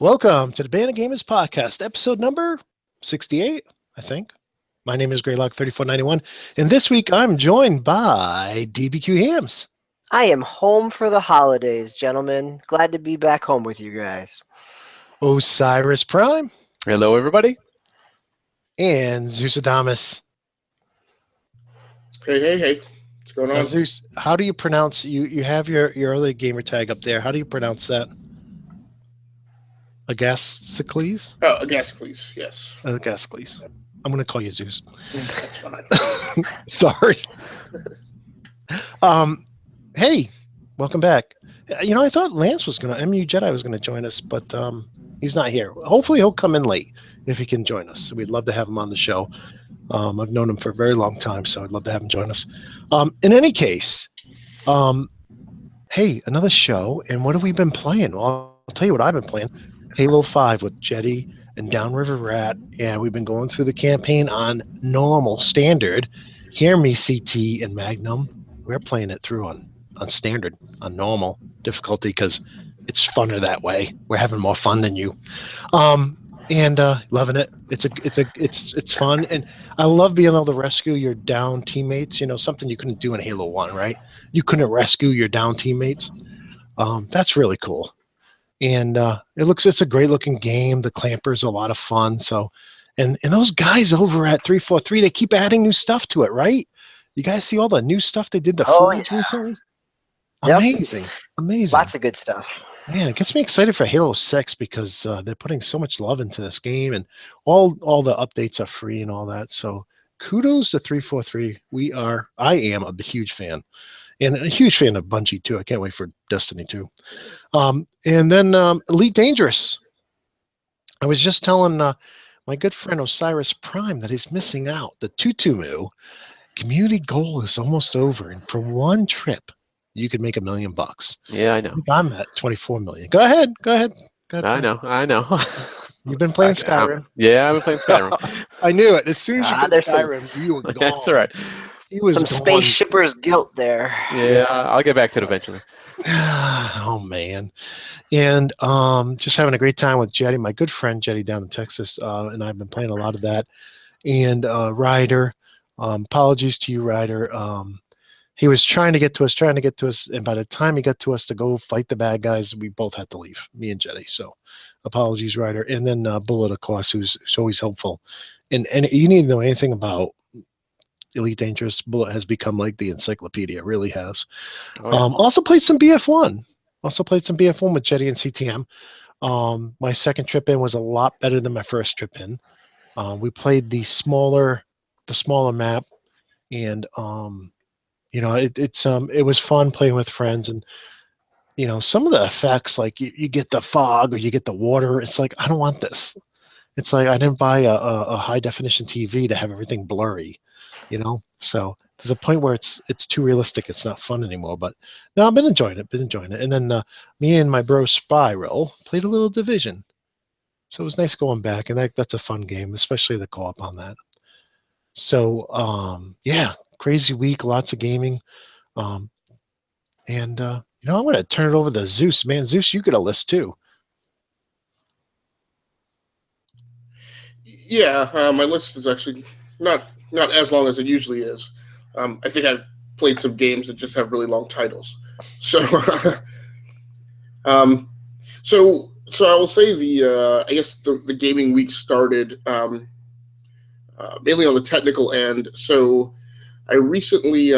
Welcome to the Band of Gamers podcast, episode number 68, I think. My name is Greylock3491, and this week I'm joined by DBQ Hams. I am home for the holidays, gentlemen. Glad to be back home with you guys. Osiris Prime. Hello, everybody. And Zeus Adamus. Hey. What's going on? Zeus, how do you pronounce, you have your other gamer tag up there. How do you pronounce that? Agasicles? Oh, Agasicles, yes. Agasicles. I'm going to call you Zeus. That's fine. Sorry. Hey, welcome back. I thought Lance was MU Jedi was gonna join us, but he's not here. Hopefully he'll come in late if he can join us. We'd love to have him on the show. I've known him for a very long time, so I'd love to have him join us. In any case, hey, another show, and what have we been playing? Well, I'll tell you what I've been playing. Halo 5 with Jetty and Downriver Rat, and we've been going through the campaign on normal standard. Hear me, CT and Magnum. We're playing it through on standard, on normal difficulty, because it's funner that way. We're having more fun than you, and loving it. It's fun, and I love being able to rescue your down teammates. Something you couldn't do in Halo 1, right? You couldn't rescue your down teammates. That's really cool, and it's a great looking game. The Clamper's a lot of fun. So, and those guys over at 343, they keep adding new stuff to it, right? You guys see all the new stuff they did to Forge recently? Yep. Amazing. Lots of good stuff. Man, it gets me excited for Halo 6 because they're putting so much love into this game, and all the updates are free and all that. So kudos to 343. I am a huge fan, and a huge fan of Bungie too. I can't wait for Destiny 2. And then Elite Dangerous. I was just telling my good friend Osiris Prime that he's missing out. The Tutumu community goal is almost over, and for one trip, you could make $1 million. Yeah, I know. I'm at 24 million. Go ahead. I know. You've been playing Skyrim. Yeah, I've been playing Skyrim. I knew it. As soon as you there's did Skyrim, you were gone. That's all right. He was Some gone. spaceshipper's guilt there. Yeah, I'll get back to it eventually. Oh man, and just having a great time with Jetty, my good friend Jetty down in Texas, and I've been playing a lot of that. And Ryder, apologies to you, Ryder. He was trying to get to us, and by the time he got to us to go fight the bad guys, we both had to leave, me and Jetty. So apologies, Ryder. And then Bullet, of course, who's always helpful. And you need to know anything about Elite Dangerous, Bullet has become like the encyclopedia. It really has. Oh, yeah. Also played some BF1. With Jetty and CTM. My second trip in was a lot better than my first trip in. We played the smaller map, and it was fun playing with friends. And some of the effects, like you get the fog or you get the water, it's like, I don't want this. It's like I didn't buy a high definition TV to have everything blurry, so there's a point where it's too realistic. It's not fun anymore. But no, I've been enjoying it. And then me and my bro Spiral played a little Division, so it was nice going back, and that's a fun game, especially the co-op on that. So yeah, crazy week, lots of gaming. I'm going to turn it over to Zeus. Man, Zeus, you get a list too. Yeah, my list is actually not as long as it usually is. I think I've played some games that just have really long titles. So, so I will say I guess the gaming week started mainly on the technical end. So I recently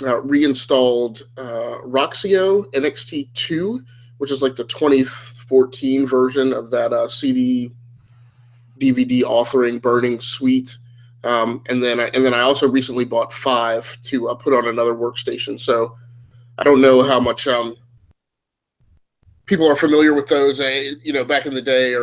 reinstalled Roxio NXT2, which is like the 2014 version of that CD DVD authoring burning suite. And then I also recently bought 5 to put on another workstation. So I don't know how much people are familiar with those. Back in the day,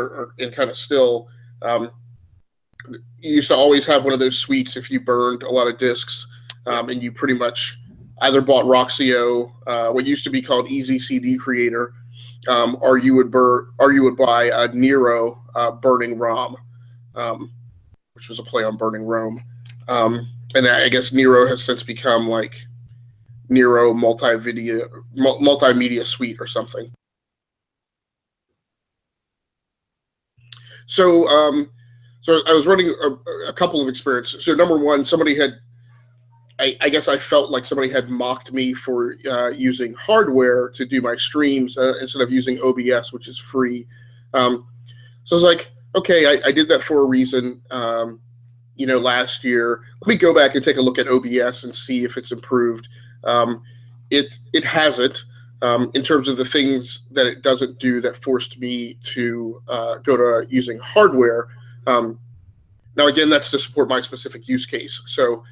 and kind of still, you used to always have one of those suites if you burned a lot of discs, and you pretty much either bought Roxio, what used to be called Easy CD Creator, or you would buy a Nero Burning ROM, which was a play on Burning Rome. And I guess Nero has since become like Nero Multimedia Suite or something. So I was running a couple of experiments. So number one, somebody had, I guess I felt like somebody had mocked me for using hardware to do my streams instead of using OBS, which is free. So I was like, okay, I did that for a reason. Last year, let me go back and take a look at OBS and see if it's improved. It hasn't. In terms of the things that it doesn't do that forced me to go to using hardware. Now, again, that's to support my specific use case. So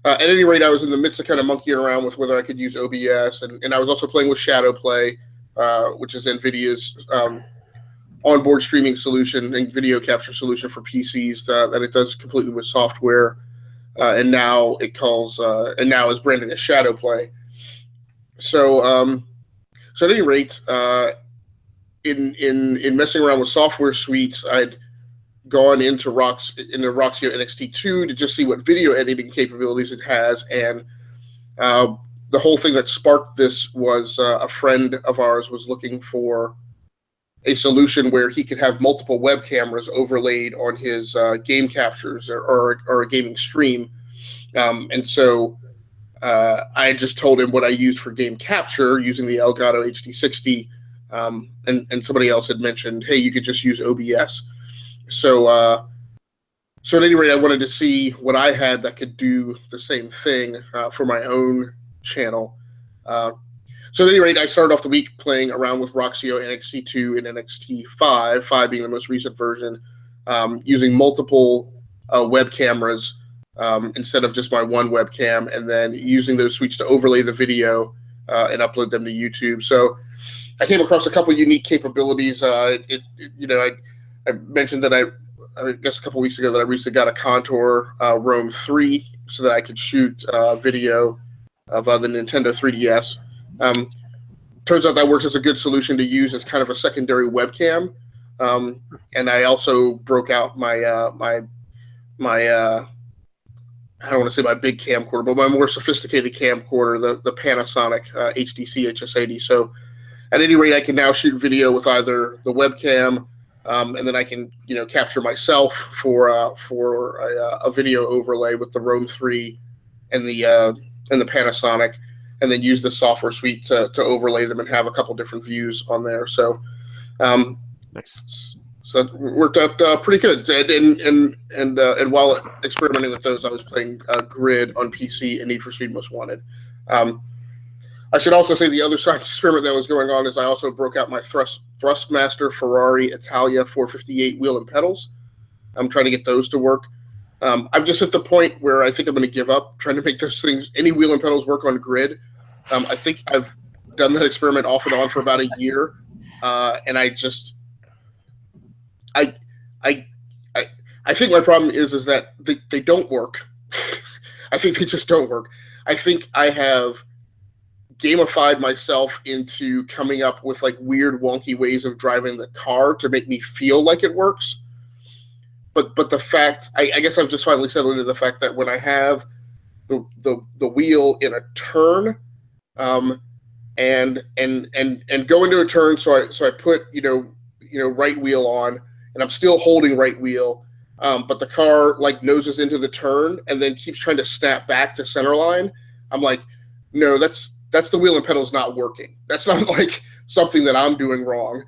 at any rate, I was in the midst of kind of monkeying around with whether I could use OBS. And I was also playing with ShadowPlay, which is NVIDIA's onboard streaming solution and video capture solution for PCs that it does completely with software. And now is branded as ShadowPlay. So at any rate, in messing around with software suites, I'd gone into Roxio NXT2 to just see what video editing capabilities it has, and the whole thing that sparked this was a friend of ours was looking for a solution where he could have multiple web cameras overlaid on his game captures or a gaming stream, and so I just told him what I used for game capture using the Elgato HD60, and somebody else had mentioned, hey, you could just use OBS. So at any rate, I wanted to see what I had that could do the same thing for my own channel. So at any rate, I started off the week playing around with Roxio NXT2 and NXT5, 5 being the most recent version, using multiple web cameras instead of just my one webcam, and then using those suites to overlay the video and upload them to YouTube. So I came across a couple of unique capabilities. I mentioned that I guess a couple of weeks ago that I recently got a Contour Roam 3 so that I could shoot video of the Nintendo 3DS. Turns out that works as a good solution to use as kind of a secondary webcam. And I also broke out my I don't want to say my big camcorder, but my more sophisticated camcorder, the Panasonic HDC HS80. So at any rate, I can now shoot video with either the webcam, and then I can capture myself for a video overlay with the Roam 3 and the Panasonic, and then use the software suite to overlay them and have a couple different views on there. So Nice. So that worked out pretty good. And while experimenting with those, I was playing Grid on PC and Need for Speed Most Wanted. I should also say the other science experiment that was going on is I also broke out my Thrustmaster Ferrari Italia 458 wheel and pedals. I'm trying to get those to work. I've just hit the point where I think I'm going to give up trying to make those things, any wheel and pedals, work on Grid. I think I've done that experiment off and on for about a year, and I think my problem is that they don't work. I think they just don't work. I think I have gamified myself into coming up with like weird, wonky ways of driving the car to make me feel like it works. But the fact, I guess I've just finally settled into the fact that when I have the wheel in a turn, and go into a turn, so I put right wheel on, and I'm still holding right wheel, but the car like noses into the turn and then keeps trying to snap back to center line. I'm like, no, that's the wheel and pedals not working. That's not like something that I'm doing wrong.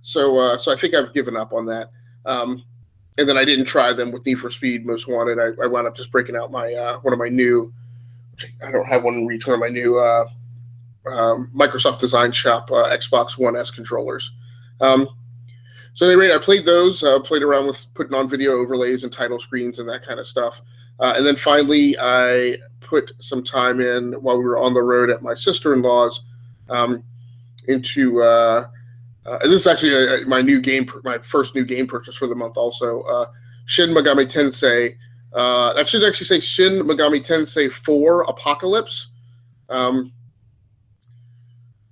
So I think I've given up on that. And then I didn't try them with Need for Speed Most Wanted. I wound up just breaking out my one of my new, I don't have one in return, my new Microsoft Design Shop Xbox One S controllers. So anyway, I played those, played around with putting on video overlays and title screens and that kind of stuff. And then finally, I put some time in while we were on the road at my sister-in-law's into, and this is actually my first new game purchase for the month also, Shin Megami Tensei. That should actually say Shin Megami Tensei 4 Apocalypse.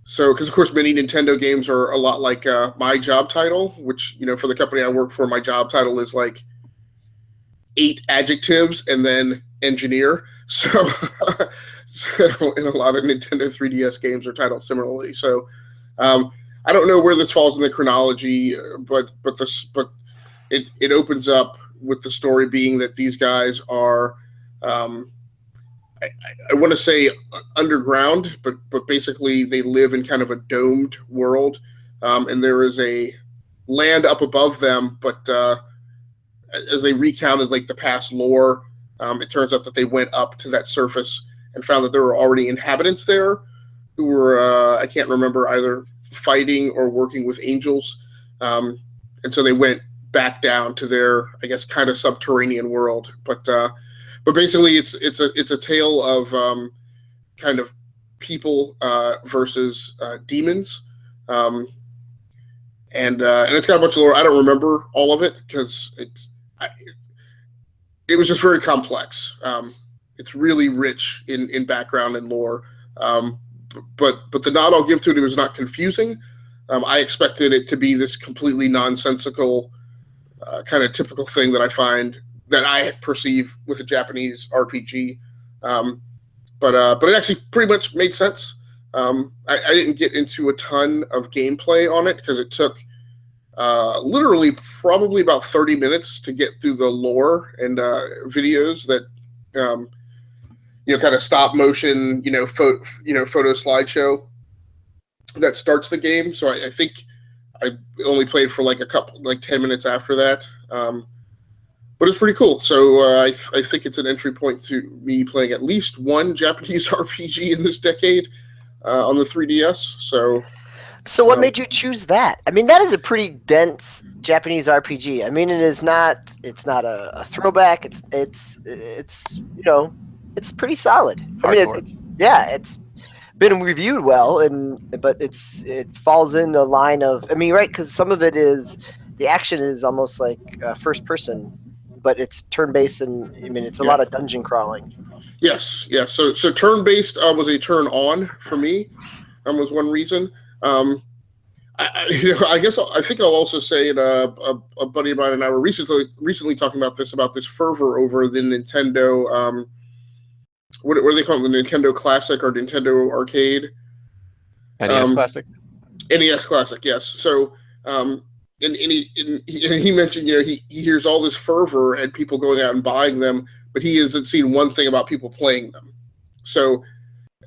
So, because of course many Nintendo games are a lot like my job title, which, for the company I work for, my job title is like 8 adjectives and then engineer. So, and a lot of Nintendo 3DS games are titled similarly. So, I don't know where this falls in the chronology, but it opens up with the story being that these guys are, I want to say underground, but basically they live in kind of a domed world, and there is a land up above them. But as they recounted like the past lore, it turns out that they went up to that surface and found that there were already inhabitants there who were I can't remember, either fighting or working with angels, and so they went back down to their, I guess, kind of subterranean world. But basically, it's a tale of kind of people versus demons, and it's got a bunch of lore. I don't remember all of it because it was just very complex. It's really rich in background and lore, but the nod I'll give to it was not confusing. I expected it to be this completely nonsensical kind of typical thing that I perceive with a Japanese RPG, but it actually pretty much made sense. I didn't get into a ton of gameplay on it because it took literally probably about 30 minutes to get through the lore and videos that kind of stop motion photo slideshow that starts the game. So I think I only played for like 10 minutes after that. But it's pretty cool. So I think it's an entry point to me playing at least one Japanese RPG in this decade on the 3DS. So what made you choose that? I mean, that is a pretty dense Japanese RPG. I mean, it's not a throwback. It's pretty solid. Hardcore. It's been reviewed well, but it falls in a line of, right, because some of it is, the action is almost like first person, but it's turn-based, and it's a lot of dungeon crawling. Yes. So turn-based was a turn-on for me. Was one reason. I guess I think I'll also say that a buddy of mine and I were recently talking about this fervor over the Nintendo. What do they call it? The Nintendo Classic or Nintendo Arcade? NES Classic. NES Classic, yes. So, and he mentioned, he hears all this fervor and people going out and buying them, but he hasn't seen one thing about people playing them. So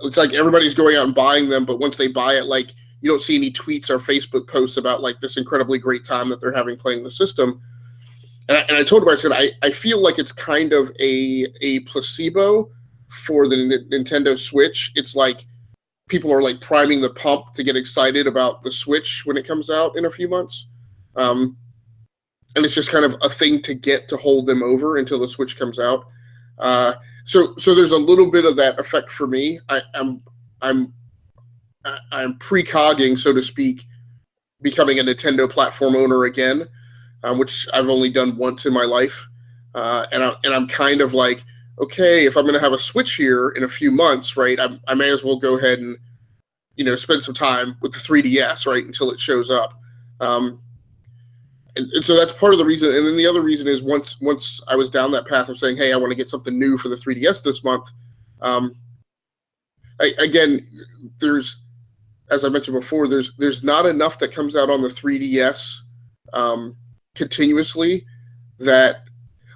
it's like everybody's going out and buying them, but once they buy it, like, you don't see any tweets or Facebook posts about like this incredibly great time that they're having playing the system. And I told him, I said, I feel like it's kind of a placebo for the Nintendo Switch. It's like people are like priming the pump to get excited about the Switch when it comes out in a few months. And it's just kind of a thing to get to hold them over until the Switch comes out. So there's a little bit of that effect for me. I'm precogging, so to speak, becoming a Nintendo platform owner again, which I've only done once in my life. And I'm kind of like, okay, if I'm going to have a Switch here in a few months, right, I may as well go ahead and, spend some time with the 3DS, right, until it shows up. And so that's part of the reason. And then the other reason is once I was down that path of saying, hey, I want to get something new for the 3DS this month. Again, as I mentioned before, there's not enough that comes out on the 3DS continuously that,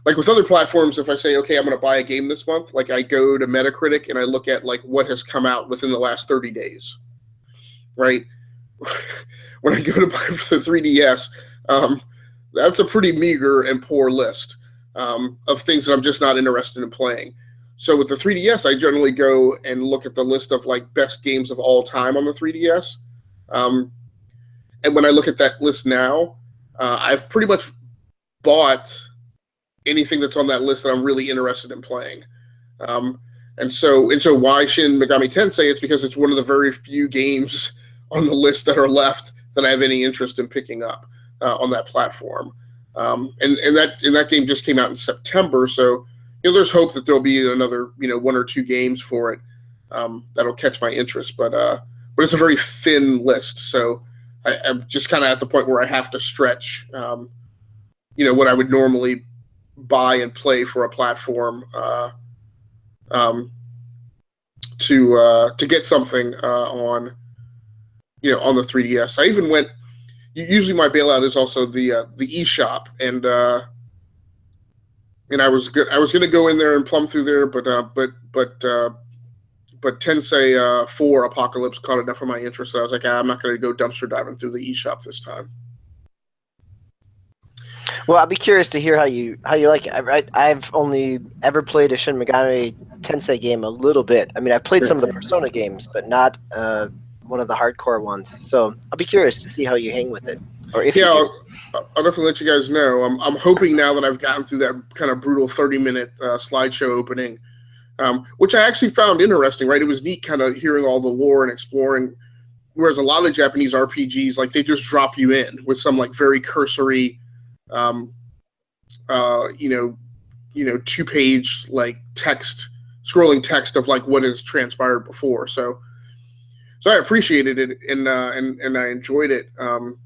like with other platforms, if I say, okay, I'm going to buy a game this month, like I go to Metacritic and I look at like what has come out within the last 30 days, right? When I go to buy for the 3DS, that's a pretty meager and poor list of things that I'm just not interested in playing. So with the 3DS, I generally go and look at the list of like best games of all time on the 3DS. And when I look at that list now, I've pretty much bought anything that's on that list that I'm really interested in playing. And so why Shin Megami Tensei? It's because it's one of the very few games on the list that are left that I have any interest in picking up on that platform. And that game just came out in September, so there's hope that there'll be another one or two games for it that'll catch my interest. But it's a very thin list, so I'm just kind of at the point where I have to stretch what I would normally buy and play for a platform to get something on the 3DS. I even went, usually my bailout is also the eShop, and I was good. I was going to go in there and plumb through there, but Tensei 4 Apocalypse caught enough of my interest that I was like, I'm not going to go dumpster diving through the eShop this time. Well, I'll be curious to hear how you like it. I've only ever played a Shin Megami Tensei game a little bit. I mean, I've played some of the Persona games, but not one of the hardcore ones. So I'll be curious to see how you hang with it, or if I'll definitely let you guys know. I'm hoping now that I've gotten through that kind of brutal 30-minute slideshow opening, which I actually found interesting. Right, it was neat, kind of hearing all the lore and exploring. Whereas a lot of the Japanese RPGs, like they just drop you in with some like very cursory, 2-page like scrolling text of like what has transpired before. So I appreciated it and I enjoyed it. More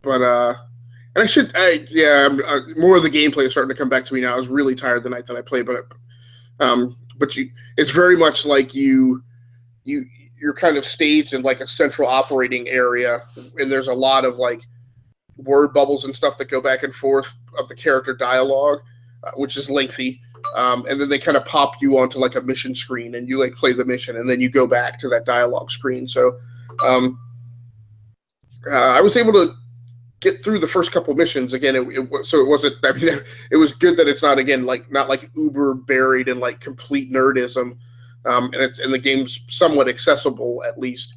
of the gameplay is starting to come back to me now. I was really tired the night that I played, but it's very much like you're kind of staged in like a central operating area, and there's a lot of like word bubbles and stuff that go back and forth of the character dialogue, which is lengthy. And then they kind of pop you onto like a mission screen, and you like play the mission, and then you go back to that dialogue screen. So I was able to get through the first couple missions again. It wasn't. I mean, it was good that it's not like uber buried in like complete nerdism, and the game's somewhat accessible at least.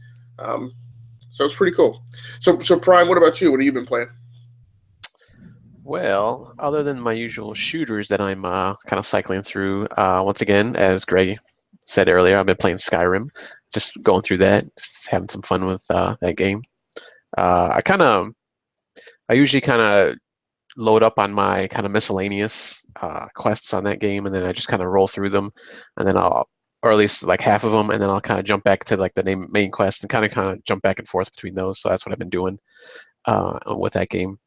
So it's pretty cool. So Prime, what about you? What have you been playing? Well, other than my usual shooters that I'm kind of cycling through, once again, as Greg said earlier, I've been playing Skyrim, just going through that, just having some fun with that game. I usually kind of load up on my kind of miscellaneous quests on that game, and then I just kind of roll through them, and then or at least like half of them, and then I'll kind of jump back to like the main quest and kind of jump back and forth between those. So that's what I've been doing with that game.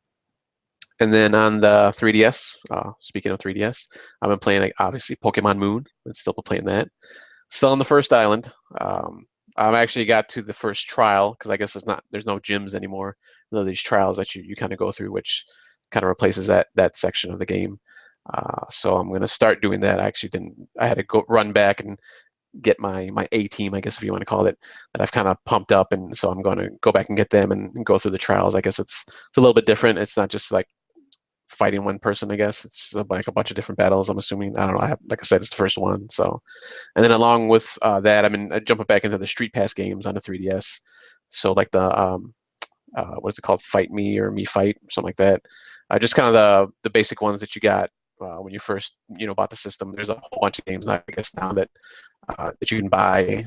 And then on the 3DS, speaking of 3DS, I've been playing obviously Pokemon Moon. I'm still playing that. Still on the first island. I've actually got to the first trial because I guess there's no gyms anymore. There's these trials that you kind of go through, which kind of replaces that section of the game. So I'm going to start doing that. I had to go run back and get my A team, I guess if you want to call it, that I've kind of pumped up, and so I'm going to go back and get them and go through the trials. I guess it's a little bit different. It's not just like fighting one person, I guess. It's like a bunch of different battles, I'm assuming. I don't know. Like I said, it's the first one. So, and then along with that, I jumping back into the Street Pass games on the 3DS. So like the what is it called? Fight Me or Me Fight, or something like that. Just kind of the basic ones that you got when you first bought the system. There's a whole bunch of games now, I guess, now that you can buy.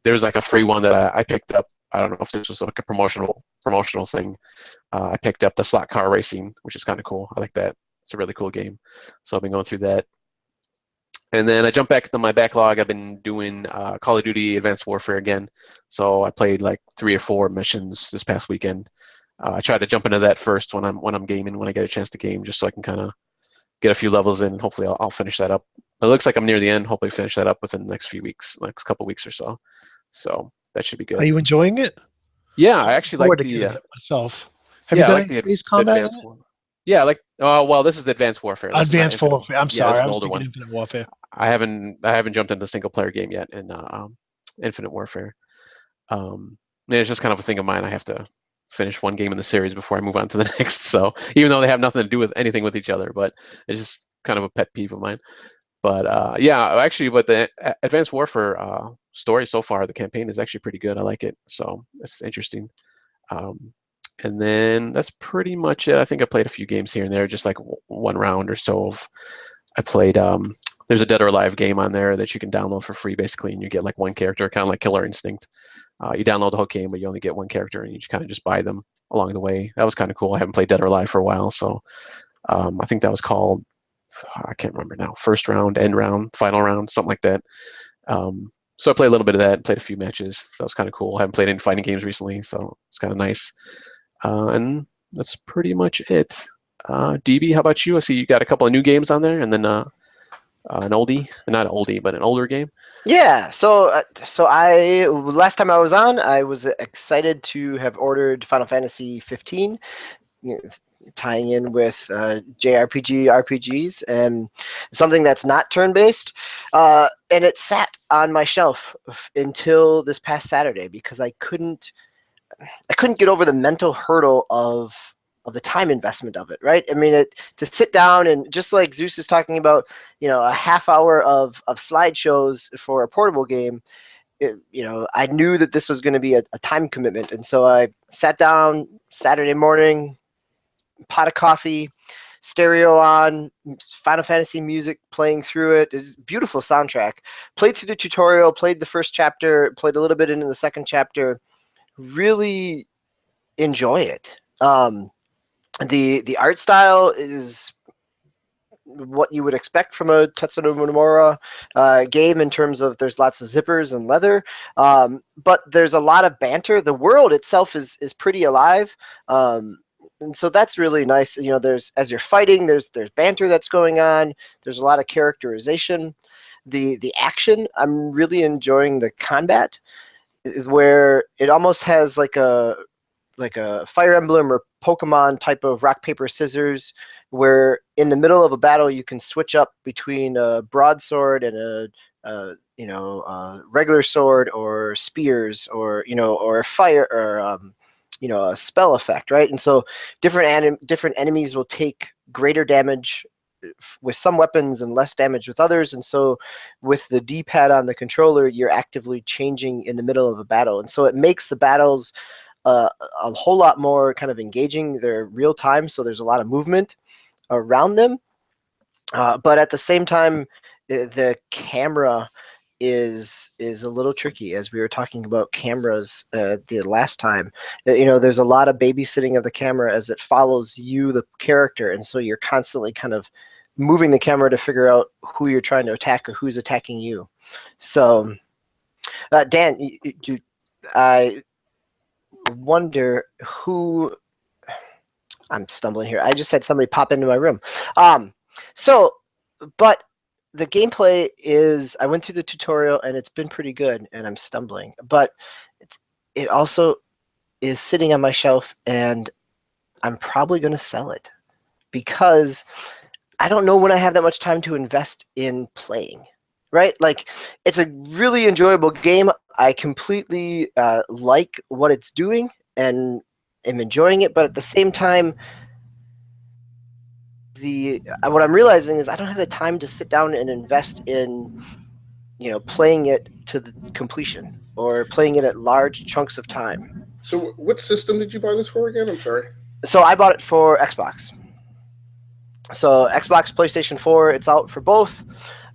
There's like a free one that I picked up. I don't know if this was like a promotional thing. I picked up the Slot Car Racing, which is kind of cool. I like that. It's a really cool game. So I've been going through that. And then I jumped back into my backlog. I've been doing Call of Duty Advanced Warfare again. So I played like 3 or 4 missions this past weekend. I try to jump into that first when I'm gaming, when I get a chance to game, just so I can kind of get a few levels in. Hopefully I'll finish that up. It looks like I'm near the end. Hopefully finish that up within the next few weeks, next couple weeks or so. So that should be good. Are you enjoying it? Yeah, I actually like the myself. Have you done like the Space Combat? Yeah, like well, this is the Advanced Warfare. Advanced Warfare. I'm sorry, it's I an was older one. Infinite Warfare. I haven't jumped into the single player game yet in Infinite Warfare. It's just kind of a thing of mine. I have to finish one game in the series before I move on to the next. So even though they have nothing to do with anything with each other, but it's just kind of a pet peeve of mine. But yeah, actually, but the Advanced Warfare story so far, the campaign is actually pretty good. I like it, so it's interesting. And then that's pretty much it. I think I played a few games here and there, just like one round or so. I played. There's a Dead or Alive game on there that you can download for free, basically, and you get like one character, kind of like Killer Instinct. You download the whole game, but you only get one character, and you kind of just buy them along the way. That was kind of cool. I haven't played Dead or Alive for a while, so I think that was called, I can't remember now, first round, end round, final round, something like that. So I played a little bit of that, played a few matches. That was kind of cool. I haven't played any fighting games recently, so it's kind of nice. And that's pretty much it. DB, how about you? I see you got a couple of new games on there, and then an oldie, not an oldie, but an older game. Yeah, so I last time I was on, I was excited to have ordered Final Fantasy 15, tying in with JRPG RPGs and something that's not turn-based, and it sat on my shelf until this past Saturday because I couldn't get over the mental hurdle of the time investment of it, right? I mean, to sit down and just like Zeus is talking about, a half hour of slideshows for a portable game. I knew that this was going to be a time commitment, and so I sat down Saturday morning, pot of coffee, stereo on, Final Fantasy music playing through it. It's a beautiful soundtrack. Played through the tutorial, played the first chapter, played a little bit into the second chapter. Really enjoy it. The art style is what you would expect from a Tetsuno Nomura game in terms of there's lots of zippers and leather, but there's a lot of banter. The world itself is pretty alive, and so that's really nice. There's, as you're fighting, there's banter that's going on. There's a lot of characterization. The action, I'm really enjoying the combat, is where it almost has like a Fire Emblem or Pokemon type of rock, paper, scissors, where in the middle of a battle you can switch up between a broadsword and a regular sword, or spears, or or fire, or a spell effect, right? And so different enemies will take greater damage with some weapons and less damage with others, and so with the D-pad on the controller, you're actively changing in the middle of a battle, and so it makes the battles a whole lot more kind of engaging. They're real time, so there's a lot of movement around them, but at the same time, the camera is a little tricky, as we were talking about cameras the last time. There's a lot of babysitting of the camera as it follows you, the character, and so you're constantly kind of moving the camera to figure out who you're trying to attack or who's attacking you. So, Dan, I wonder who. I'm stumbling here. I just had somebody pop into my room. But the gameplay is, I went through the tutorial and it's been pretty good, and I'm stumbling. But it also is sitting on my shelf, and I'm probably going to sell it because I don't know when I have that much time to invest in playing, right? Like, it's a really enjoyable game. I completely like what it's doing and am enjoying it, but at the same time, what I'm realizing is I don't have the time to sit down and invest in, playing it to the completion or playing it at large chunks of time. So what system did you buy this for again? I'm sorry. So I bought it for Xbox. So Xbox, PlayStation 4, it's out for both.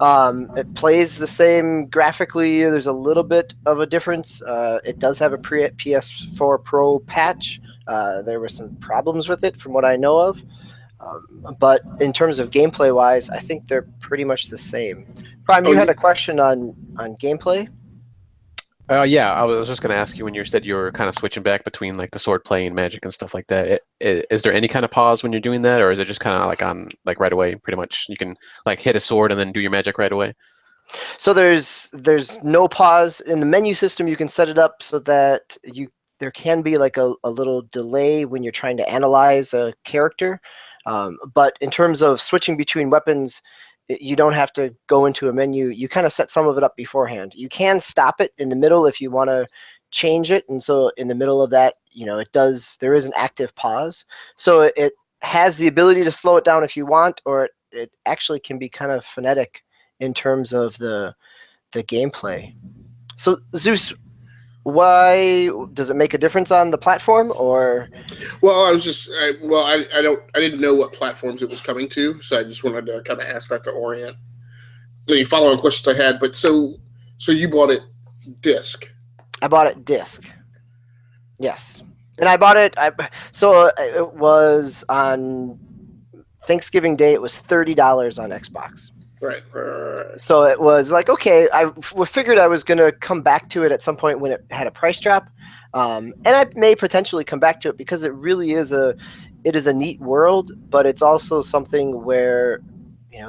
It plays the same graphically. There's a little bit of a difference. It does have a PS4 Pro patch. There were some problems with it from what I know of. But in terms of gameplay-wise, I think they're pretty much the same. Prime, you had a question on gameplay? Yeah, I was just going to ask you when you said you were kind of switching back between like the sword play and magic and stuff like that. Is there any kind of pause when you're doing that, or is it just kind of like right away? Pretty much, you can like hit a sword and then do your magic right away. So there's no pause in the menu system. You can set it up so that there can be like a little delay when you're trying to analyze a character. But in terms of switching between weapons, you don't have to go into a menu. You kind of set some of it up beforehand. You can stop it in the middle if you want to change it. And so in the middle of that, there is an active pause. So it has the ability to slow it down if you want, or it actually can be kind of phonetic in terms of the gameplay. So Zeus, why does it make a difference on the platform, or? Well, I didn't know what platforms it was coming to, so I just wanted to kind of ask that to orient the following questions I had. But so you bought it disc? I bought it disc. Yes, and I bought it. So it was on Thanksgiving Day. It was $30 on Xbox. Right. So it was like, okay, I figured I was going to come back to it at some point when it had a price drop. And I may potentially come back to it because it really is a neat world, but it's also something where,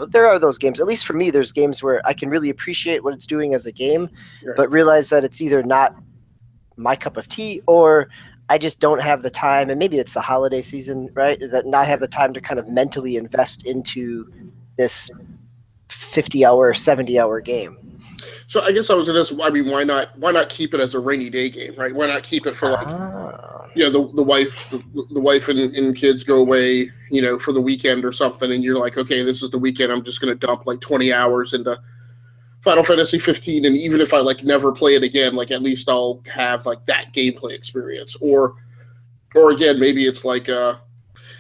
there are those games. At least for me, there's games where I can really appreciate what it's doing as a game, Right. but realize that it's either not my cup of tea or I just don't have the time. And maybe it's the holiday season, right? That not have the time to kind of mentally invest into this 50-hour, 70-hour game. So I guess I was just, I mean, why not keep it as a rainy day game, right? Why not keep it for like, the wife and kids go away, for the weekend or something, and you're like, okay, this is the weekend. I'm just going to dump like 20 hours into Final Fantasy 15, and even if I like never play it again, like at least I'll have like that gameplay experience. Or again, maybe it's like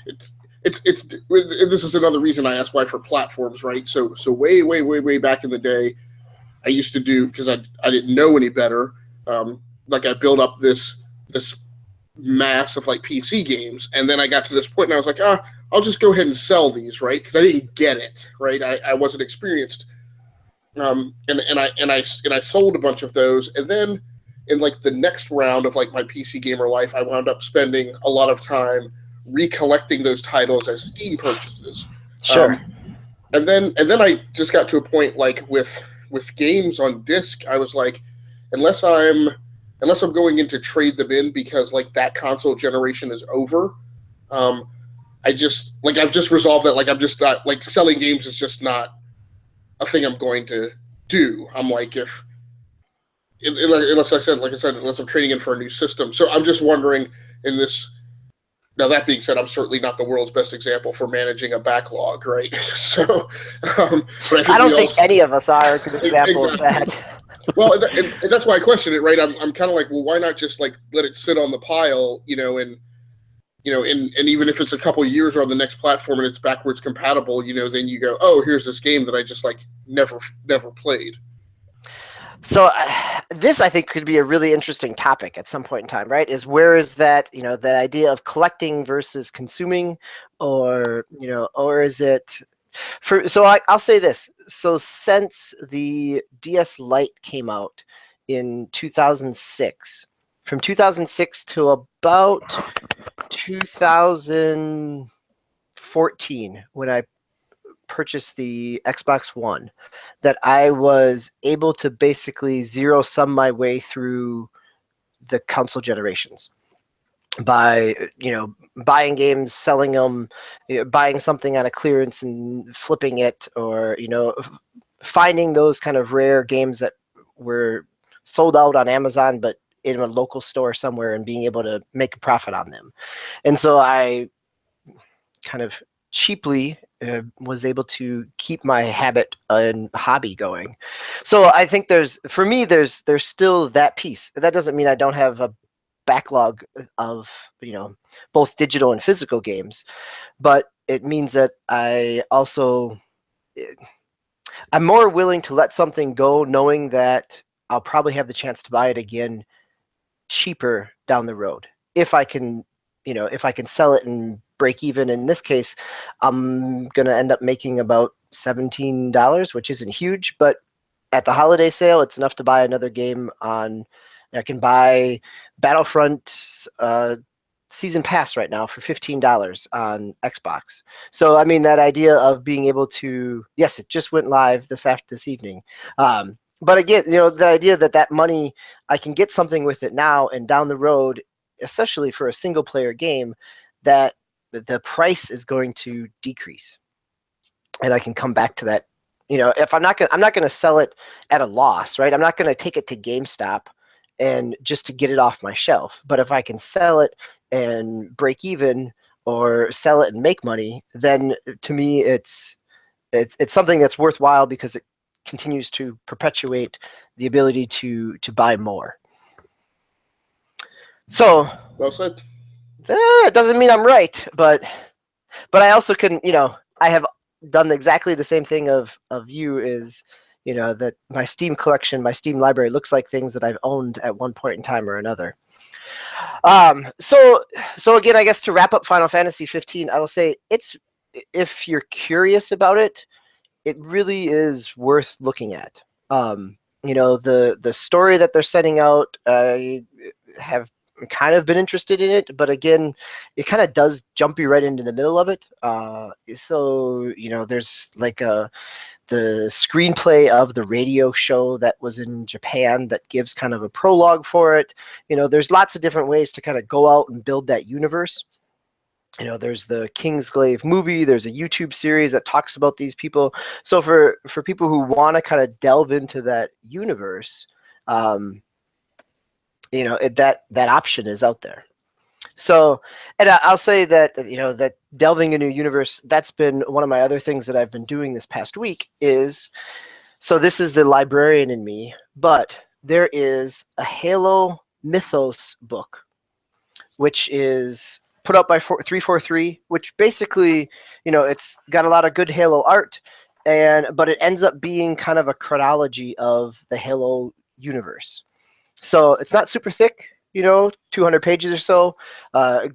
it's this is another reason I asked why for platforms, right? So way back in the day, I used to do, because I didn't know any better. Like I built up this mass of like PC games, and then I got to this point, and I was like, I'll just go ahead and sell these, right? Because I didn't get it, right? I wasn't experienced, and I sold a bunch of those, and then in like the next round of like my PC gamer life, I wound up spending a lot of time recollecting those titles as Steam purchases. Sure. And then I just got to a point like with games on disc, I was like, unless I'm going in to trade them in because like that console generation is over, I've just resolved that, like I'm just not, like selling games is just not a thing I'm going to do. I'm like, unless I'm trading in for a new system. So I'm just wondering in this. Now, that being said, I'm certainly not the world's best example for managing a backlog, right? So, but I don't think any of us are a good example of that. Well, and that's why I question it, right? I'm kind of like, well, why not just like let it sit on the pile, and even if it's a couple of years or on the next platform and it's backwards compatible, then you go, oh, here's this game that I just like never played. So this, I think, could be a really interesting topic at some point in time, right? Is where is that, that idea of collecting versus consuming, or is it so I'll say this. So since the DS Lite came out in 2006, from 2006 to about 2014, when I purchased the Xbox One, that I was able to basically zero sum my way through the console generations by buying games, selling them, buying something on a clearance and flipping it, or finding those kind of rare games that were sold out on Amazon but in a local store somewhere, and being able to make a profit on them. And so I kind of cheaply was able to keep my habit and hobby going. So I think there's still that piece. That doesn't mean I don't have a backlog of both digital and physical games, but it means that I'm more willing to let something go, knowing that I'll probably have the chance to buy it again cheaper down the road if I can sell it and break even. In this case, I'm going to end up making about $17, which isn't huge, but at the holiday sale, it's enough to buy another game I can buy Battlefront Season Pass right now for $15 on Xbox. So, I mean, that idea of being able to, yes, it just went live this evening. But again, the idea that money, I can get something with it now, and down the road, especially for a single player game, that the price is going to decrease, and I can come back to that. If I'm not going to sell it at a loss, right? I'm not going to take it to GameStop and just to get it off my shelf. But if I can sell it and break even, or sell it and make money, then to me it's something that's worthwhile, because it continues to perpetuate the ability to buy more. So, well said. It doesn't mean I'm right, but I also can, I have done exactly the same thing of you, is, that my Steam collection, my Steam library looks like things that I've owned at one point in time or another. So again, I guess to wrap up Final Fantasy 15, I will say if you're curious about it, it really is worth looking at. The story that they're setting out, have kind of been interested in it, but again, it kind of does jump you right into the middle of it. So there's like the screenplay of the radio show that was in Japan that gives kind of a prologue for it. There's lots of different ways to kind of go out and build that universe. There's the Kingsglaive movie. There's a YouTube series that talks about these people. So for people who want to kind of delve into that universe, that option is out there. So, and I'll say that that delving into a universe, that's been one of my other things that I've been doing this past week is, so this is the librarian in me, but there is a Halo Mythos book, which is put out by 343, which basically, it's got a lot of good Halo art, but it ends up being kind of a chronology of the Halo universe. So it's not super thick, 200 pages or so,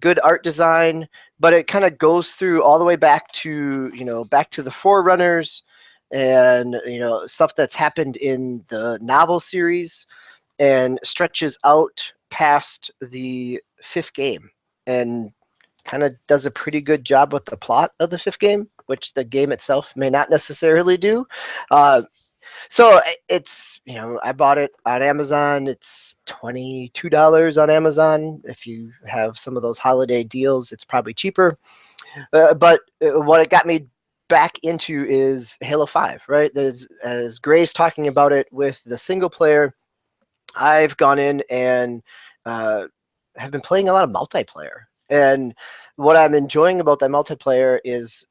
good art design, but it kind of goes through all the way back to, back to the Forerunners and, stuff that's happened in the novel series and stretches out past the 5th game and kind of does a pretty good job with the plot of the 5th game, which the game itself may not necessarily do. So it's, I bought it on Amazon. It's $22 on Amazon. If you have some of those holiday deals, it's probably cheaper. But what it got me back into is Halo 5, right? As Gray's talking about it with the single player, I've gone in and have been playing a lot of multiplayer. And what I'm enjoying about that multiplayer is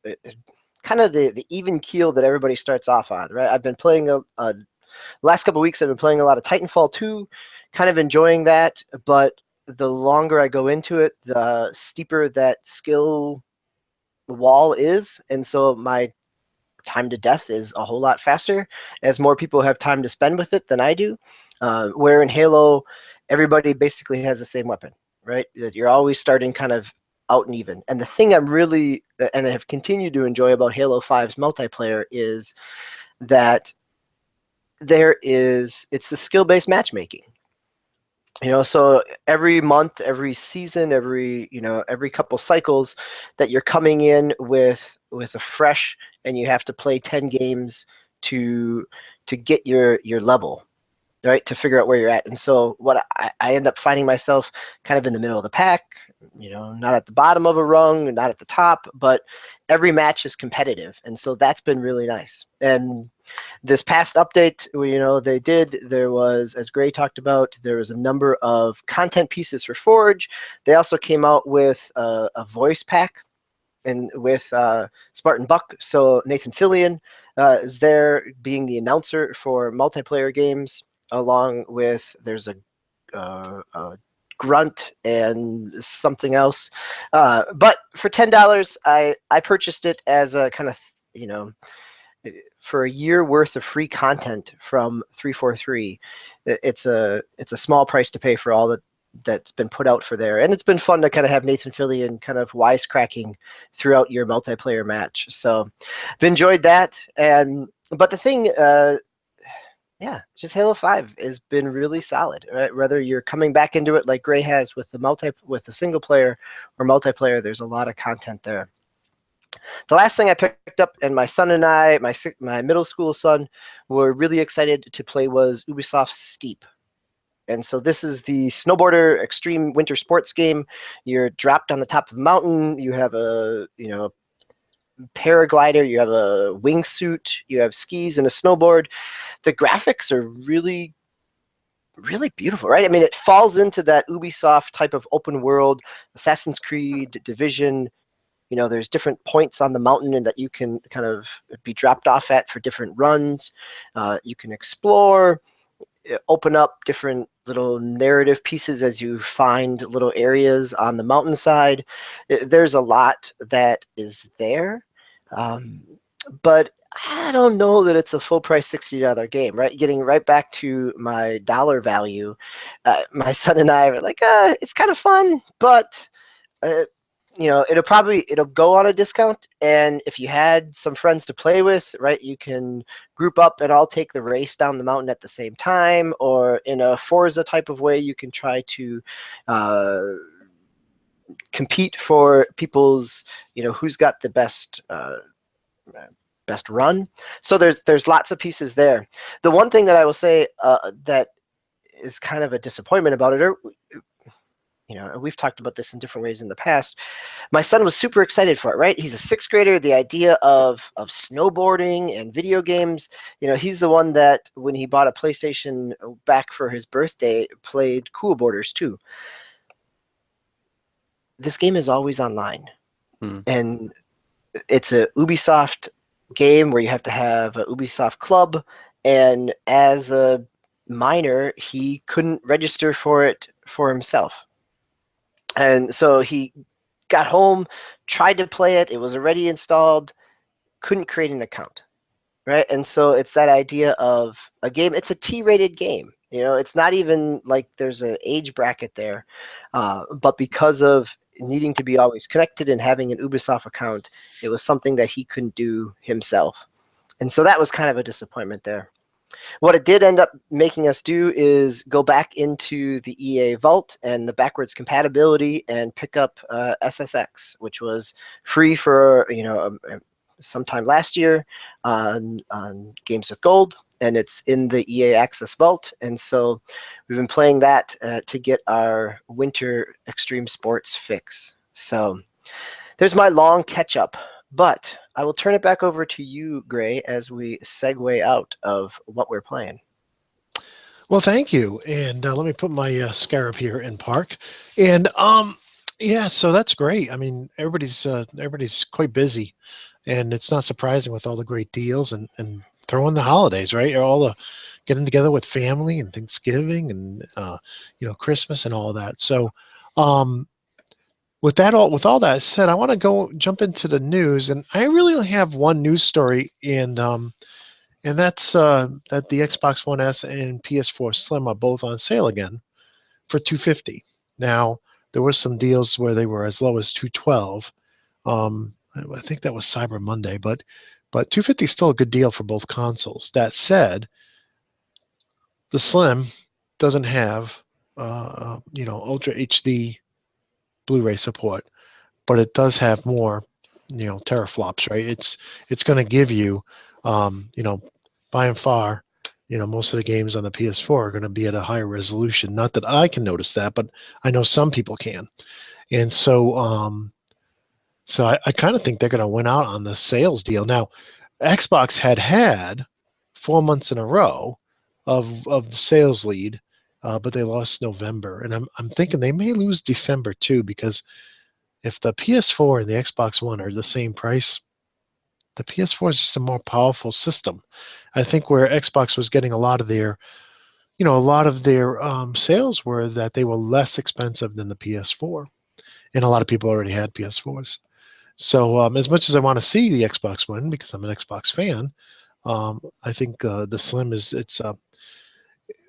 kind of the even keel that everybody starts off on, right? I've been playing last couple of weeks. I've been playing a lot of Titanfall 2, kind of enjoying that. But the longer I go into it, the steeper that skill wall is, and so my time to death is a whole lot faster as more people have time to spend with it than I do. Where in Halo, everybody basically has the same weapon, right? You're always starting kind of out and even. And the thing I'm really, and I have continued to enjoy about Halo 5's multiplayer is that it's the skill-based matchmaking. So every month, every season, every couple cycles that you're coming in with a fresh, and you have to play 10 games to get your level, right? To figure out where you're at. And so what I end up finding myself kind of in the middle of the pack, not at the bottom of a rung, not at the top, but every match is competitive. And so that's been really nice. And this past update, there was, as Gray talked about, there was a number of content pieces for Forge. They also came out with a voice pack and with Spartan Buck. So Nathan Fillion is there being the announcer for multiplayer games, along with there's a Grunt and something else. But for $10, I purchased it as a kind of, for a year worth of free content from 343. It's a small price to pay for all that's been put out for there. And it's been fun to kind of have Nathan Fillion kind of wisecracking throughout your multiplayer match. So I've enjoyed that. But the thing, just Halo 5 has been really solid, right? Whether you're coming back into it like Gray has with the single player or multiplayer, there's a lot of content there. The last thing I picked up, and my son and I, my middle school son, were really excited to play, was Ubisoft's Steep. And so this is the snowboarder extreme winter sports game. You're dropped on the top of a mountain. You have a paraglider. You have a wingsuit. You have skis and a snowboard. The graphics are really, really beautiful, right? I mean, it falls into that Ubisoft type of open world, Assassin's Creed, Division. There's different points on the mountain and that you can kind of be dropped off at for different runs. You can explore, open up different little narrative pieces as you find little areas on the mountainside. There's a lot that is there. But I don't know that it's a full price $60 game, right? Getting right back to my dollar value, my son and I were like, it's kind of fun, but it'll go on a discount, and if you had some friends to play with, right, you can group up and all take the race down the mountain at the same time, or in a Forza type of way, you can try to compete for people's, who's got the best run. So there's lots of pieces there. The one thing that I will say that is kind of a disappointment about it, we've talked about this in different ways in the past. My son was super excited for it, right? He's a sixth grader. The idea of snowboarding and video games, he's the one that when he bought a PlayStation back for his birthday, played Cool Borders 2. This game is always online. And it's a Ubisoft game where you have to have a Ubisoft club, and as a minor, he couldn't register for it for himself. And so he got home, tried to play it. It was already installed, couldn't create an account, right? And so it's that idea of a game. It's a T-rated game. It's not even like there's an age bracket there. But because of needing to be always connected and having an Ubisoft account, it was something that he couldn't do himself. And so that was kind of a disappointment there. What it did end up making us do is go back into the EA Vault and the backwards compatibility and pick up SSX, which was free for sometime last year on Games with Gold, and it's in the EA Access Vault. And so we've been playing that to get our winter extreme sports fix. So there's my long catch up. But I will turn it back over to you, Gray, as we segue out of what we're playing. Well, thank you. And let me put my Scarab here in park. And yeah, so that's great. I mean, everybody's quite busy, and it's not surprising with all the great deals and throw in the holidays, right? All the getting together with family and Thanksgiving and Christmas and all that. So with all that said, I want to jump into the news, and I really only have one news story, and that's that the Xbox One S and PS4 Slim are both on sale again for $250. Now there were some deals where they were as low as $212. I think that was Cyber Monday, but $250 is still a good deal for both consoles. That said, the Slim doesn't have Ultra HD Blu-ray support, but it does have more teraflops, right? It's going to give you by and far most of the games on the PS4 are going to be at a higher resolution. Not that I can notice that, but I know some people can. And so I kind of think they're going to win out on the sales deal. Now, Xbox had 4 months in a row of the sales lead, but they lost November, and I'm thinking they may lose December too, because if the PS4 and the Xbox One are the same price, the PS4 is just a more powerful system. I think where Xbox was getting a lot of their sales were that they were less expensive than the PS4, and a lot of people already had PS4s. So as much as I want to see the Xbox One because I'm an Xbox fan, I think the Slim is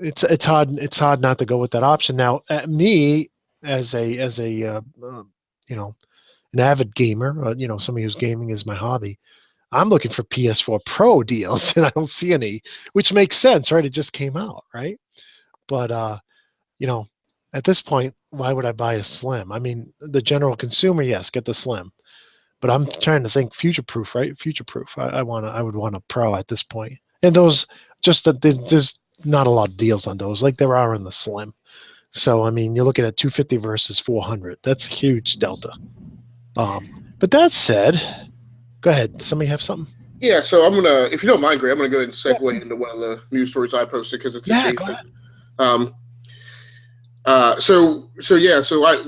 it's hard not to go with that option. Now, me as an avid gamer, somebody who's gaming is my hobby, I'm looking for PS4 Pro deals, and I don't see any, which makes sense, right? It just came out, right? But at this point, why would I buy a Slim? I mean, the general consumer, yes, get the Slim, but I'm trying to think future-proof, right? Future-proof. I would want a Pro at this point, and those there's not a lot of deals on those like there are in the Slim. So I mean, you're looking at $250 versus $400. That's a huge delta. But that said, go ahead. Somebody have something? Yeah, so I'm gonna, if you don't mind, Gray, I'm gonna go ahead and segue into one of the news stories I posted because it's adjacent. One of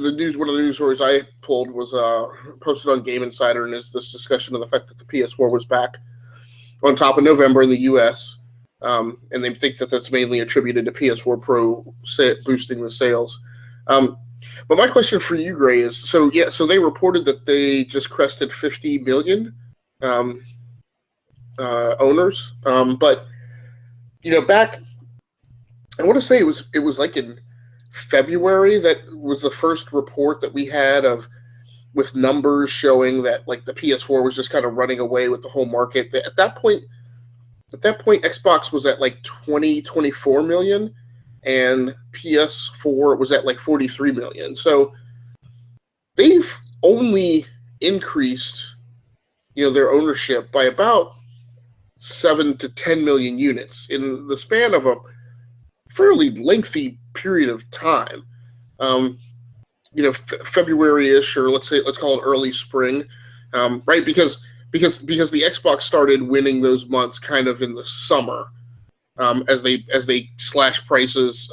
the news stories I pulled was posted on Game Insider, and is this discussion of the fact that the PS4 was back on top of November in the U.S. And they think that that's mainly attributed to PS4 Pro boosting the sales. But my question for you, Gray, is so they reported that they just crested 50 million owners. But back, I want to say it was like in February that was the first report that we had of with numbers showing that like the PS4 was just kind of running away with the whole market. At that point, Xbox was at like 24 million, and PS4 was at like 43 million. So they've only increased, their ownership by about 7 to 10 million units in the span of a fairly lengthy period of time. February-ish, or let's call it early spring, right? Because the Xbox started winning those months kind of in the summer, as they slash prices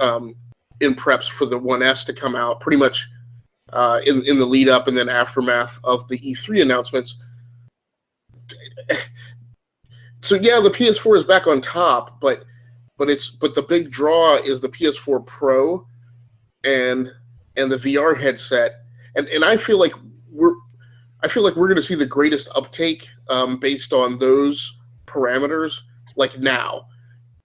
in preps for the 1S to come out, pretty much in the lead up and then aftermath of the E3 announcements. So yeah, the PS4 is back on top, but the big draw is the PS4 Pro and the VR headset, and I feel like we're going to see the greatest uptake based on those parameters, like now,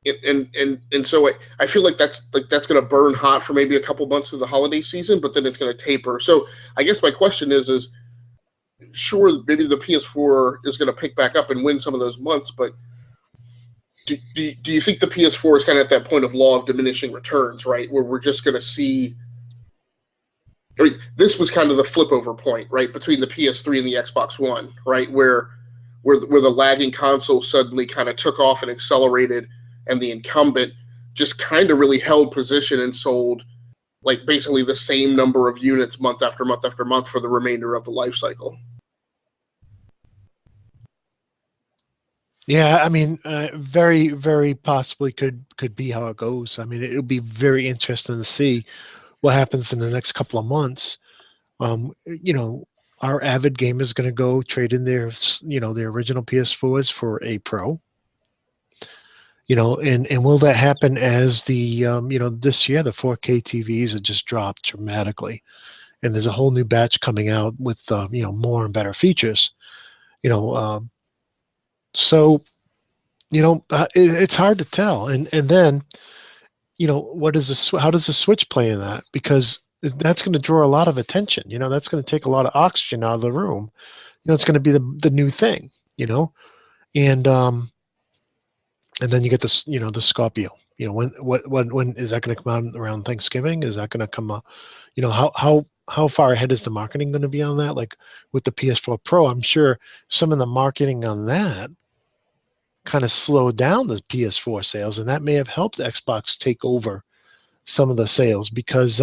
and so I feel like that's going to burn hot for maybe a couple months of the holiday season, but then it's going to taper. So I guess my question is sure, maybe the PS4 is going to pick back up and win some of those months, but do you think the PS4 is kind of at that point of law of diminishing returns, right, where we're just going to see? I mean, this was kind of the flip over point, right, between the PS3 and the Xbox One, right, where the lagging console suddenly kind of took off and accelerated, and the incumbent just kind of really held position and sold like basically the same number of units month after month after month for the remainder of the life cycle. Yeah, I mean, very, very possibly could be how it goes. I mean, it'll be very interesting to see what happens in the next couple of months. Our avid gamers going to go trade in their original PS4s for a Pro. And will that happen as the this year the 4K TVs have just dropped dramatically, and there's a whole new batch coming out with more and better features. So it's hard to tell, and then how does the Switch play in that? Because that's going to draw a lot of attention. That's going to take a lot of oxygen out of the room. It's going to be the new thing. And then you get this, the Scorpio. When is that going to come out around Thanksgiving? Is that going to come up? How far ahead is the marketing going to be on that? Like with the PS4 Pro, I'm sure some of the marketing on that kind of slowed down the PS4 sales, and that may have helped Xbox take over some of the sales because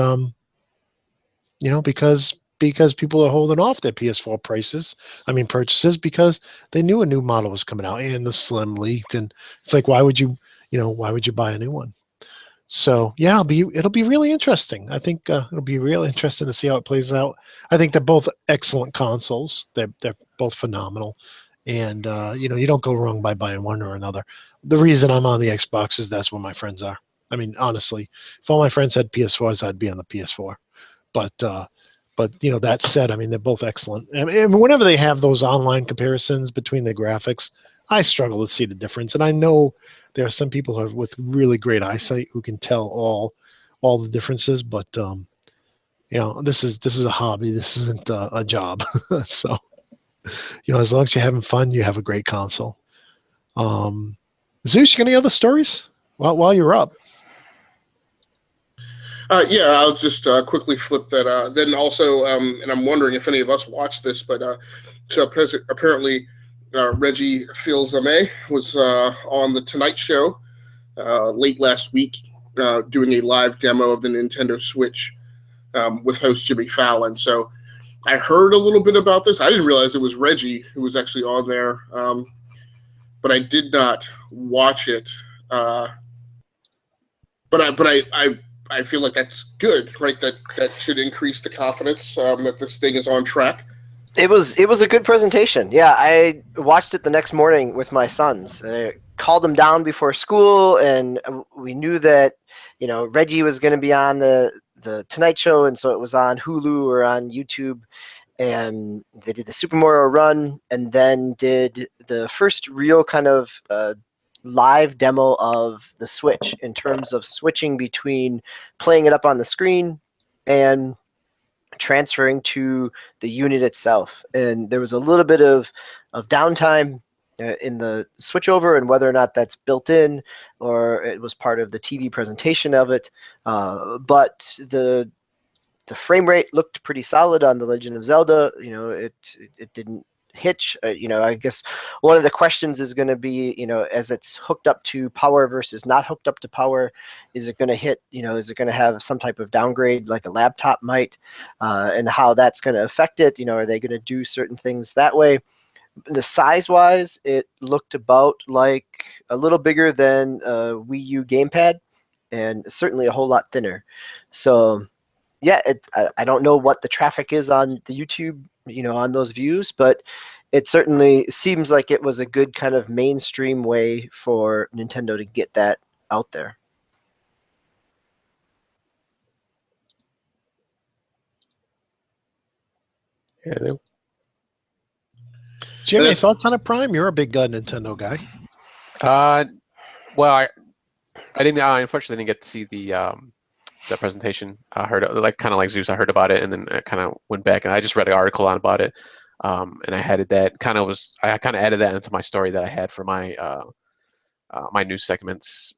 people are holding off their PS4 purchases because they knew a new model was coming out and the Slim leaked, and it's like, why would you buy a new one? So yeah, it'll be really interesting. I think it'll be really interesting to see how it plays out. I think they're both excellent consoles. They're both phenomenal, and you don't go wrong by buying one or another. The reason I'm on the Xbox is that's where my friends are. I mean, honestly, if all my friends had PS4s, I'd be on the PS4. But that said, I mean, they're both excellent. And whenever they have those online comparisons between the graphics, I struggle to see the difference. And I know there are some people with really great eyesight who can tell all the differences. But this is a hobby. This isn't a job. So as long as you're having fun, you have a great console. Zeus, you got any other stories while you're up? Yeah, I'll just quickly flip that. Then also, and I'm wondering if any of us watched this, but so apparently Reggie Fils-Aimé was on the Tonight Show late last week doing a live demo of the Nintendo Switch with host Jimmy Fallon. So I heard a little bit about this. I didn't realize it was Reggie who was actually on there, but I did not watch it. But I feel like that's good, right? That should increase the confidence that this thing is on track. It was a good presentation. Yeah, I watched it the next morning with my sons. I called them down before school, and we knew that Reggie was going to be on the Tonight Show, and so it was on Hulu or on YouTube. And they did the Super Mario Run, and then did the first real kind of live demo of the Switch in terms of switching between playing it up on the screen and transferring to the unit itself. And there was a little bit of downtime in the switchover, and whether or not that's built in or it was part of the TV presentation of it. But the frame rate looked pretty solid on The Legend of Zelda. You know, it didn't hitch. You know, I guess one of the questions is going to be, you know, as it's hooked up to power versus not hooked up to power, is it going to hit, you know, is it going to have some type of downgrade like a laptop might, and how that's going to affect it? You know, are they going to do certain things that way? The size-wise, it looked about like a little bigger than a Wii U gamepad, and certainly a whole lot thinner. So yeah, I don't know what the traffic is on the YouTube, you know, on those views, but it certainly seems like it was a good kind of mainstream way for Nintendo to get that out there. Yeah, Jimmy, thoughts on a Prime? You're a big Nintendo guy. well, I didn't. I unfortunately didn't get to see the presentation. I heard, like, kind of like Zeus, I heard about it, and then I kind of went back and I just read an article on about it, and I added that. I kind of added that into my story that I had for my my news segments,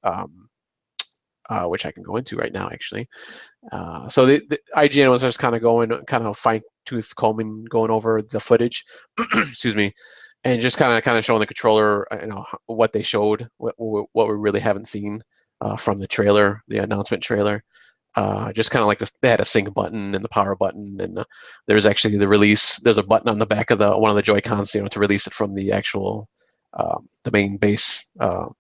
which I can go into right now, actually. So the IGN was just kind of fine-tooth combing, going over the footage, excuse me, and just kind of showing the controller, you know, what they showed, what we really haven't seen from the trailer, the announcement trailer. Just kind of like this, they had a sync button and the power button, and there's actually the release. There's a button on the back of one of the Joy-Cons, you know, to release it from the actual the main base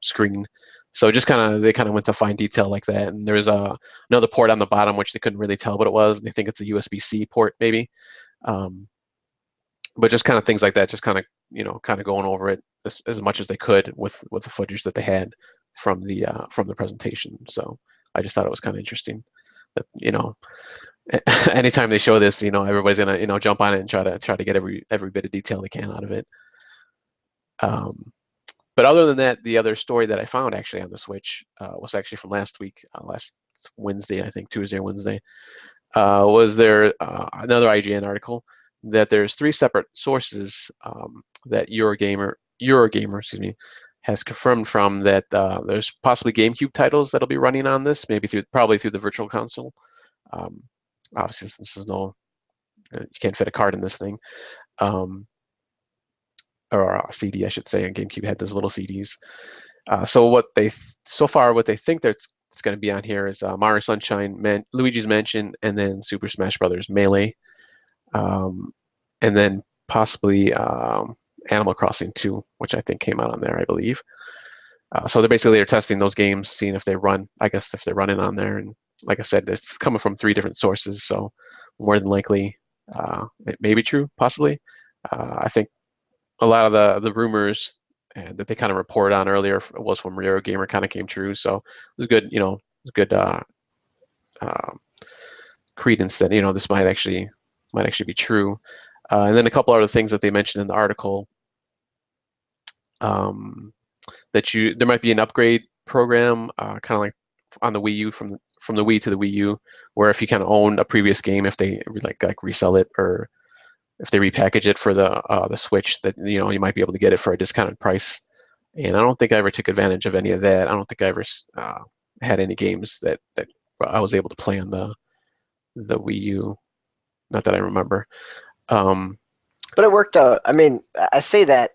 screen. So just they kind of went to fine detail like that. And there's another port on the bottom which they couldn't really tell what it was. They think it's a USB-C port maybe, but just kind of things like that. Just kind of, you know, kind of going over it as much as they could with the footage that they had from the presentation. So I just thought it was kind of interesting that, you know, anytime they show this, you know, everybody's gonna, you know, jump on it and try to get every bit of detail they can out of it. But other than that, the other story that I found actually on the Switch was actually from last week, last Wednesday, I think Tuesday or Wednesday. Was there another IGN article that there's 3 separate sources that Eurogamer, excuse me, has confirmed from that there's possibly GameCube titles that'll be running on this, probably through the Virtual Console. Obviously, since there's you can't fit a card in this thing, or a CD, I should say. And GameCube had those little CDs. So what they think it's going to be on here is Mario Sunshine, Luigi's Mansion, and then Super Smash Brothers Melee, and then possibly Animal Crossing 2, which I think came out on there, I believe. So they're testing those games, seeing if they run. I guess if they're running on there, and like I said, it's coming from 3 different sources, so more than likely it may be true, possibly. I think a lot of the rumors that they kind of reported on earlier was from Eurogamer, kind of came true. So it was good, you know, good credence that, you know, this might actually be true. And then a couple other things that they mentioned in the article, that there might be an upgrade program, kind of like on the Wii U, from the Wii to the Wii U, where if you kind of own a previous game, if they like resell it, or if they repackage it for the Switch, that, you know, you might be able to get it for a discounted price. And I don't think I ever took advantage of any of that. I don't think I ever had any games that I was able to play on the Wii U. Not that I remember. But it worked out. I mean, I say that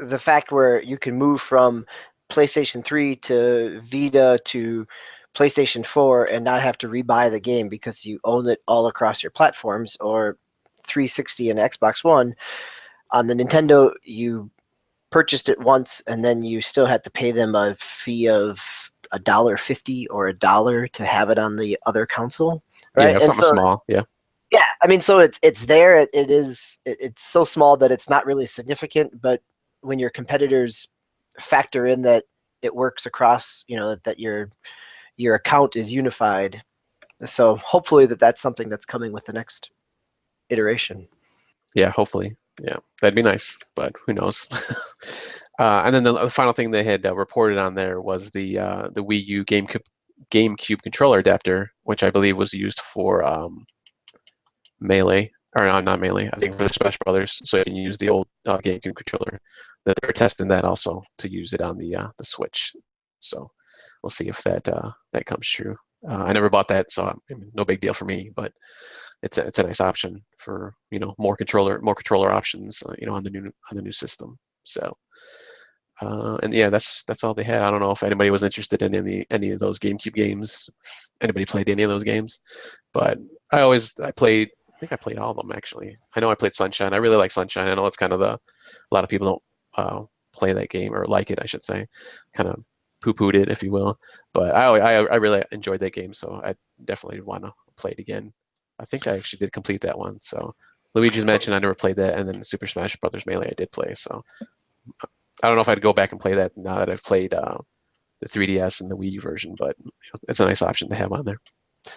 the fact where you can move from PlayStation 3 to Vita to PlayStation 4 and not have to rebuy the game because you own it all across your platforms, or 360 and Xbox One. On the Nintendo, you purchased it once and then you still had to pay them a fee of $1.50 or $1 to have it on the other console, right? Yeah, something small. Yeah. Yeah, I mean, so it's there. It's so small that it's not really significant. But when your competitors factor in that it works across, you know, that your account is unified, so hopefully that's something that's coming with the next iteration. Yeah, hopefully. Yeah, that'd be nice, but who knows? And then the final thing they had reported on there was the Wii U GameCube controller adapter, which I believe was used for Melee, or no, not Melee. I think for Smash Brothers, so you can use the old GameCube controller. That they're testing that also to use it on the Switch. So we'll see if that comes true. I never bought that, so no big deal for me. But it's a nice option for more controller options on the new system. So and yeah, that's all they had. I don't know if anybody was interested in any of those GameCube games. Anybody played any of those games? But I think I played all of them actually. I know I played Sunshine. I really like Sunshine. I know it's kind of a lot of people don't play that game or like it, I should say. Kind of poo-pooed it, if you will. But I really enjoyed that game, so I definitely want to play it again. I think I actually did complete that one. So Luigi's Mansion, I never played that, and then Super Smash Brothers Melee I did play. So I don't know if I'd go back and play that now that I've played the 3DS and the Wii U version, but it's a nice option to have on there.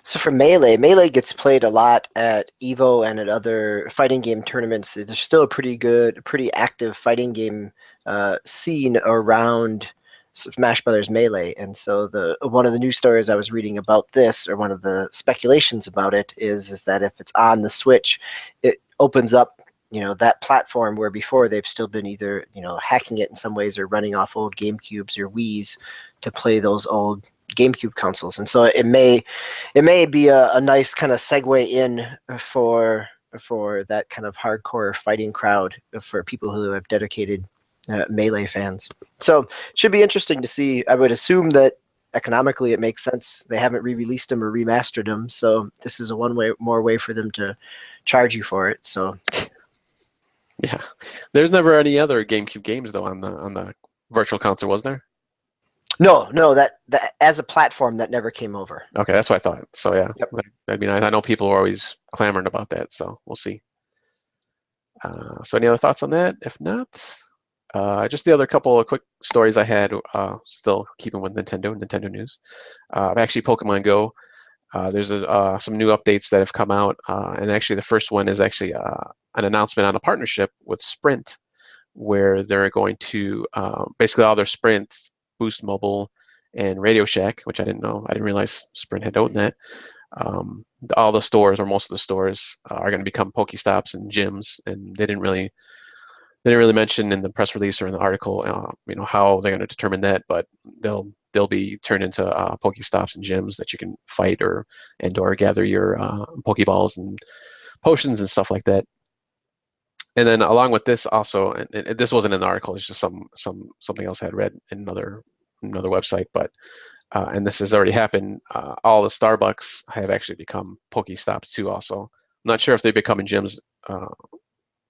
So for Melee gets played a lot at EVO and at other fighting game tournaments. There's still a pretty active fighting game scene around Smash Brothers Melee. And so one of the news stories I was reading about this, or one of the speculations about it, is that if it's on the Switch, it opens up that platform where before they've still been either hacking it in some ways or running off old GameCubes or Wiis to play those old GameCube consoles. And so it may be a nice kind of segue in for that kind of hardcore fighting crowd, for people who have dedicated Melee fans. So it should be interesting to see. I would assume that economically it makes sense. They haven't re-released them or remastered them, so this is a more way for them to charge you for it. So yeah, there's never any other GameCube games though on the Virtual Console, was there? No, that as a platform that never came over. Okay, that's what I thought. So yeah, Yep. That'd be nice. I know people are always clamoring about that, so we'll see. So any other thoughts on that? If not, just the other couple of quick stories I had, still keeping with Nintendo news. Actually, Pokemon Go. There's some new updates that have come out, and actually the first one is actually an announcement on a partnership with Sprint, where they're going to basically all their Sprint, Boost Mobile, and Radio Shack, which I didn't know. I didn't realize Sprint had owned that. All the stores, or most of the stores, are going to become Pokestops and gyms, and they didn't really mention in the press release or in the article, how they're going to determine that, but they'll be turned into Pokestops and gyms that you can fight or gather your Pokeballs and potions and stuff like that. And then along with this also, and this wasn't in the article, it's just something else I had read in another website, but and this has already happened. All the Starbucks have actually become Pokestops too. Also, I'm not sure if they become in gyms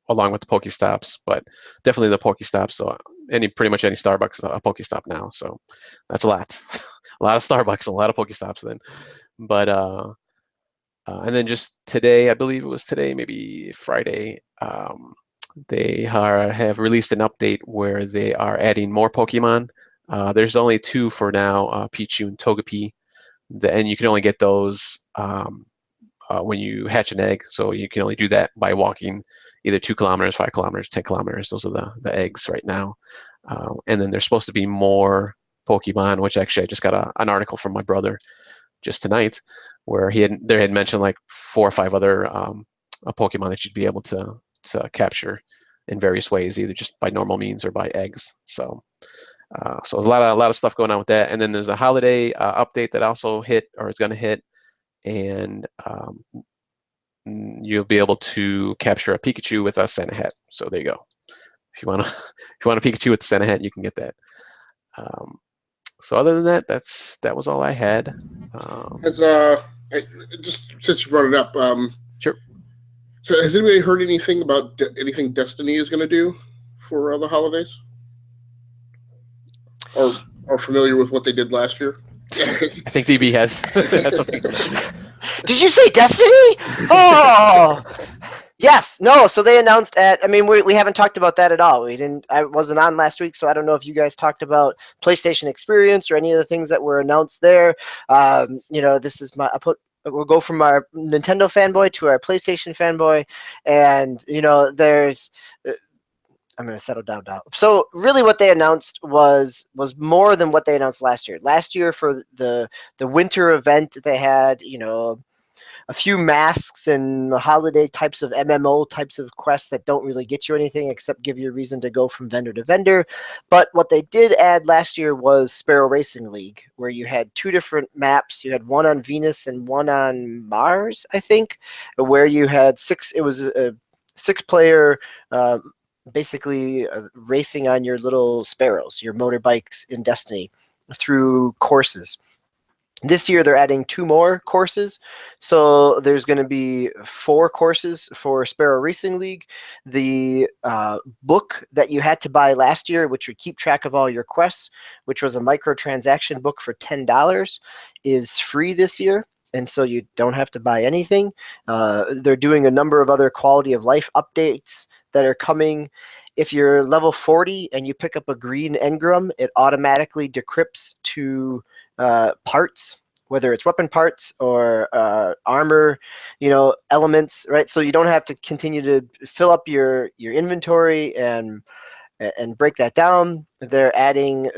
along with the Pokestops, but definitely the Pokestops. So pretty much any Starbucks a Pokestop now. So that's a lot, a lot of Starbucks, and a lot of Pokestops then. But and then just today, I believe it was today, maybe Friday, they have released an update where they are adding more Pokemon. There's only 2 for now, Pichu and Togepi, and you can only get those when you hatch an egg. So you can only do that by walking either 2 kilometers, 5 kilometers, 10 kilometers. Those are the eggs right now. And then there's supposed to be more Pokemon, which actually I just got an article from my brother just tonight, where they had mentioned like 4 or 5 other Pokemon that you'd be able to capture in various ways, either just by normal means or by eggs. So there's a lot of stuff going on with that. And then there's a holiday update that also hit, or is going to hit, and you'll be able to capture a Pikachu with a Santa hat. So there you go. If you want a Pikachu with the Santa hat, you can get that. So other than that, that was all I had. Just since you brought it up, sure. So has anybody heard anything about anything Destiny is going to do for the holidays? Or are familiar with what they did last year? I think DB has something. Did you say Destiny? Oh, yes. No. So they announced we haven't talked about that at all. I wasn't on last week, so I don't know if you guys talked about PlayStation Experience or any of the things that were announced there. This is we'll go from our Nintendo fanboy to our PlayStation fanboy, and there's. I'm going to settle down now. So really what they announced was more than what they announced last year. Last year for the winter event, they had, a few masks and holiday types of MMO types of quests that don't really get you anything except give you a reason to go from vendor to vendor. But what they did add last year was Sparrow Racing League, where you had 2 different maps. You had one on Venus and one on Mars, I think, where you had 6. It was a 6-player. Basically racing on your little sparrows, your motorbikes in Destiny, through courses. This year they're adding 2 more courses, so there's going to be 4 courses for Sparrow Racing League. The book that you had to buy last year, which would keep track of all your quests, which was a microtransaction book for $10, is free this year. And so you don't have to buy anything. They're doing a number of other quality of life updates that are coming. If you're level 40 and you pick up a green engram, it automatically decrypts to parts, whether it's weapon parts or armor, elements, right? So you don't have to continue to fill up your inventory and break that down. They're adding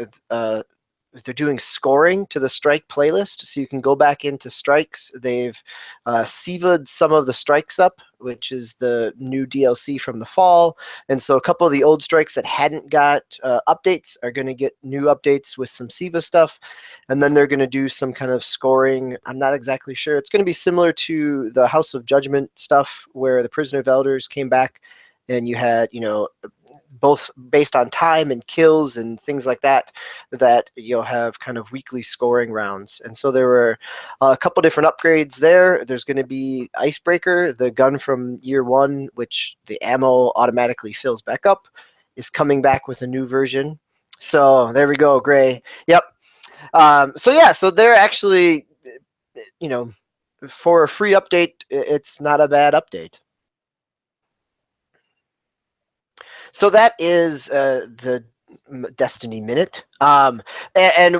they're doing scoring to the strike playlist, so you can go back into strikes. They've Siva'd some of the strikes up, which is the new DLC from the fall, and so a couple of the old strikes that hadn't got updates are going to get new updates with some Siva stuff, and then they're going to do some kind of scoring. I'm not exactly sure. It's going to be similar to the House of Judgment stuff, where the Prisoner of Elders came back, and you had, both based on time and kills and things like that, that you'll have kind of weekly scoring rounds. And so there were a couple different upgrades there. There's going to be Icebreaker, the gun from year 1, which the ammo automatically fills back up, is coming back with a new version. So there we go, Gray. Yep. So they're actually, for a free update, it's not a bad update. So that is the Destiny Minute. And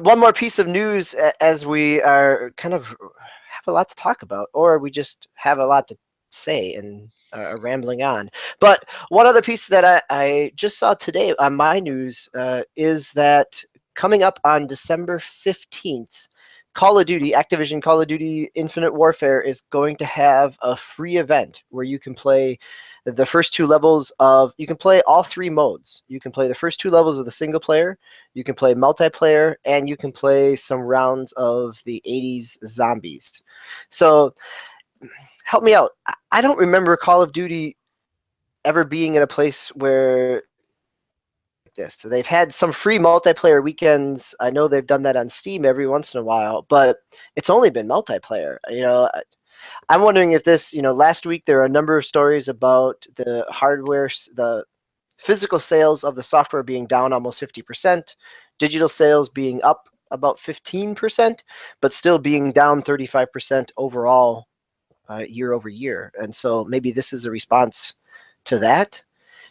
one more piece of news, as we are kind of have a lot to talk about, or we just have a lot to say and are rambling on. But one other piece that I just saw today on my news is that coming up on December 15th, Call of Duty, Activision Call of Duty Infinite Warfare is going to have a free event where you can play the first 2 levels of, you can play all 3 modes. You can play the first 2 levels of the single player, you can play multiplayer, and you can play some rounds of the 80s zombies. So help me out. I don't remember Call of Duty ever being in a place where this. So they've had some free multiplayer weekends. I know they've done that on Steam every once in a while, but it's only been multiplayer. I'm wondering if this, last week there are a number of stories about the hardware, the physical sales of the software being down almost 50%, digital sales being up about 15%, but still being down 35% overall year over year. And so maybe this is a response to that.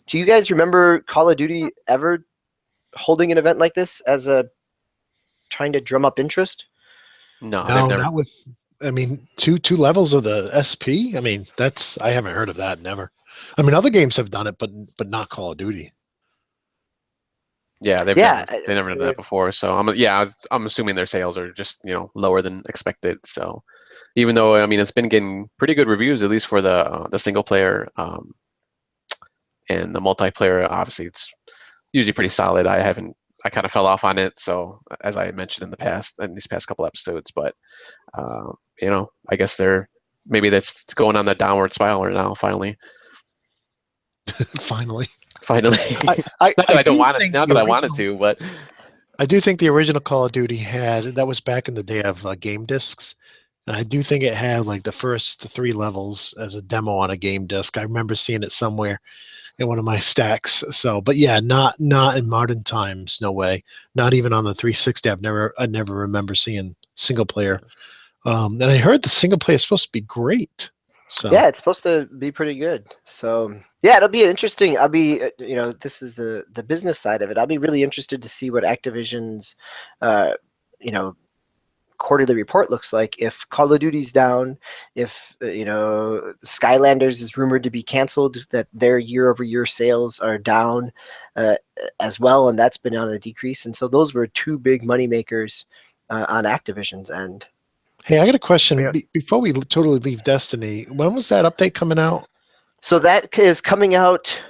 Do you guys remember Call of Duty ever holding an event like this as a trying to drum up interest? No, No, they've never. not with. I mean, two levels of the SP. I mean, I haven't heard of that. Never. I mean, other games have done it, but not Call of Duty. Yeah, they've never done that before. So I'm assuming their sales are just lower than expected. So even though it's been getting pretty good reviews, at least for the single player and the multiplayer, obviously it's usually pretty solid. I kind of fell off on it, so as I mentioned in these past couple episodes, but I guess maybe that's going on the downward spiral right now. Finally. Finally. Not that I don't want it. Not that I wanted to, but I do think the original Call of Duty that was back in the day of game discs, and I do think it had like the first 3 levels as a demo on a game disc. I remember seeing it somewhere in one of my stacks. So, but yeah, not in modern times, no way. Not even on the 360. I never remember seeing single player. And I heard the single player is supposed to be great. So yeah, it's supposed to be pretty good. So yeah, it'll be interesting. I'll be, this is the business side of it. I'll be really interested to see what Activision's, quarterly report looks like. If Call of Duty's down, if Skylanders is rumored to be canceled, that their year-over-year sales are down as well, and that's been on a decrease. And so those were 2 big money makers on Activision's end. Hey, I got a question. Yeah. Before we totally leave Destiny, when was that update coming out? So that is coming out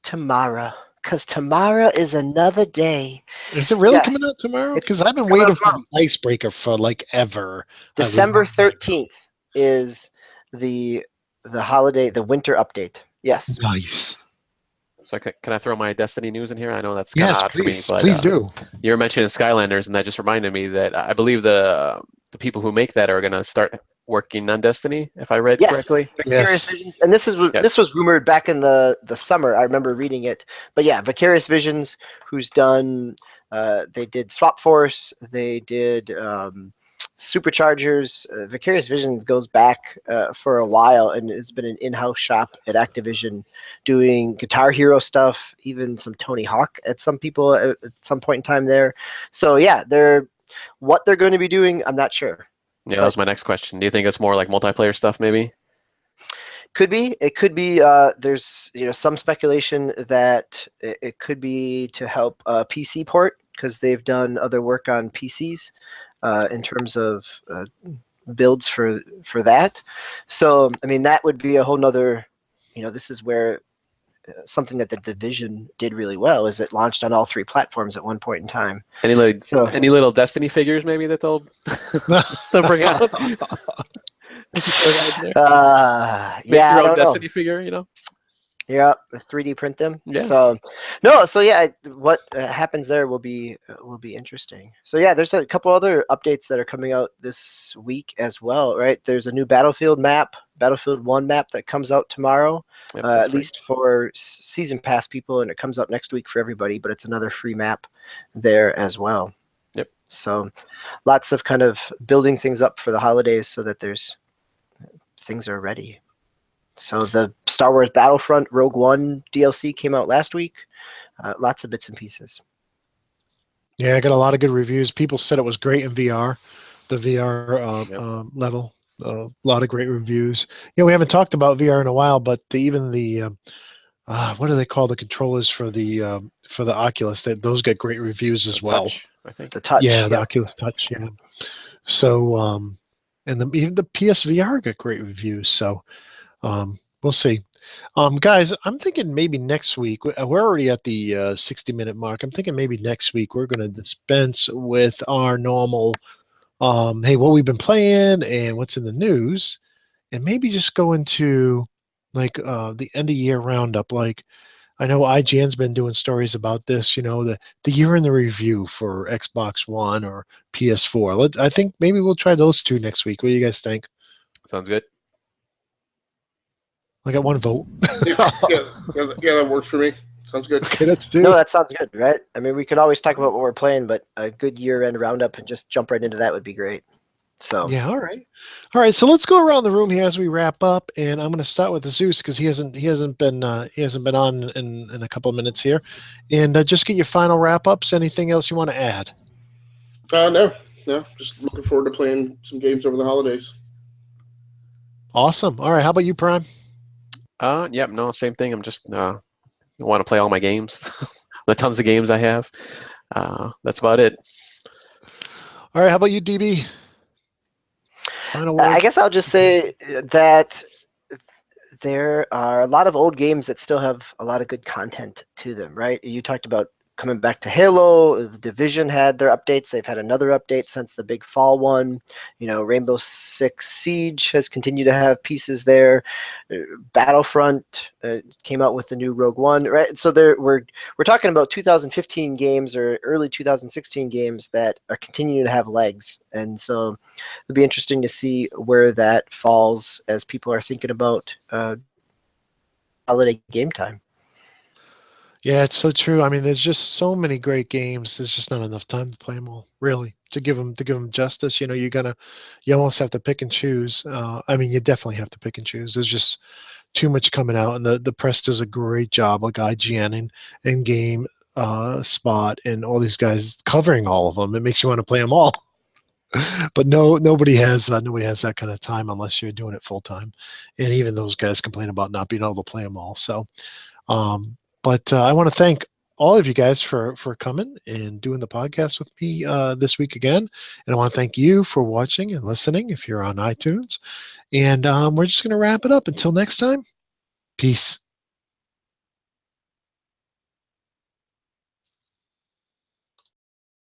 tomorrow, because tomorrow is another day. Is it really Yes, coming out tomorrow? it's Because I've been coming out waiting for tomorrow. the icebreaker for like ever. December 13th is the holiday, the winter update. Yes. Nice. So can I throw my Destiny news in here? I know that's kind of Yes, odd for me, please. but Please do. you were mentioning Skylanders, and that just reminded me that I believe the people who make that are going to start working on Destiny, if I read Yes. correctly. Vicarious Yes. Visions, and this Yes. was rumored back in the summer. I remember reading it, but yeah, Vicarious Visions, who's done, they did Swap Force, they did Superchargers. Vicarious Visions goes back for a while and has been an in-house shop at Activision, doing Guitar Hero stuff, even some Tony Hawk at some point in time there. So yeah, what they're going to be doing, I'm not sure. Yeah, that was my next question. Do you think it's more like multiplayer stuff, maybe? Could be. It could be. There's some speculation that it could be to help PC port, because they've done other work on PCs in terms of builds for that. So I mean, that would be a whole nother. This is where something that the Division did really well is it launched on all 3 platforms at one point in time. Any So little Destiny figures, maybe that they'll bring out? Make yeah, your I own don't know. Destiny figure, Yeah, 3D print them. Yeah. So yeah, what happens there will be interesting. So yeah, there's a couple other updates that are coming out this week as well, right? There's a new Battlefield map, Battlefield 1 map that comes out tomorrow, Yep, at least for season pass people, and it comes out next week for everybody, but it's another free map there as well. Yep. So lots of kind of building things up for the holidays so that things are ready. So the Star Wars Battlefront Rogue One DLC came out last week. Lots of bits and pieces. Yeah, I got a lot of good reviews. People said it was great in VR, the VR level. A lot of great reviews. Yeah, we haven't talked about VR in a while, but even the what do they call the controllers for the Oculus? Those get great reviews as well. Touch, I think. The Touch. Yeah, the Oculus Touch. Yeah. So and even the PSVR got great reviews. So we'll see. Guys, I'm thinking maybe next week. We're already at the 60-minute mark. I'm thinking maybe next week we're going to dispense with our normal, hey, what we've been playing and what's in the news, and maybe just go into like the end of year roundup. Like I know IGN's been doing stories about this. The year in the review for Xbox One or PS4. I think maybe we'll try those 2 next week. What do you guys think? Sounds good. I got 1 vote. Yeah, that works for me. Sounds good. Okay, let's do. No, that sounds good, right? I mean, we could always talk about what we're playing, but a good year-end roundup and just jump right into that would be great. So Yeah, all right. So let's go around the room here as we wrap up, and I'm going to start with the Zeus because he hasn't been on in a couple of minutes here, and just get your final wrap ups. Anything else you want to add? No. Just looking forward to playing some games over the holidays. Awesome. All right. How about you, Prime? Yep, no, same thing. I'm just want to play all my games, the tons of games I have. That's about it. All right. How about you, DB? Final I words? guess I'll just say that there are a lot of old games that still have a lot of good content to them, right? You talked about coming back to Halo. The Division had their updates. They've had another update since the big fall one. Rainbow Six Siege has continued to have pieces there. Battlefront came out with the new Rogue One, right? So we're talking about 2015 games or early 2016 games that are continuing to have legs, and so it'll be interesting to see where that falls as people are thinking about holiday game time. Yeah, it's so true. I mean, there's just so many great games. There's just not enough time to play them all, really, to give them justice. You almost have to pick and choose. I mean, you definitely have to pick and choose. There's just too much coming out, and the press does a great job, like IGN and Game Spot and all these guys covering all of them. It makes you want to play them all. But nobody has that kind of time unless you're doing it full time, and even those guys complain about not being able to play them all. So. But I want to thank all of you guys for coming and doing the podcast with me this week again. And I want to thank you for watching and listening if you're on iTunes. And we're just going to wrap it up. Until next time, peace.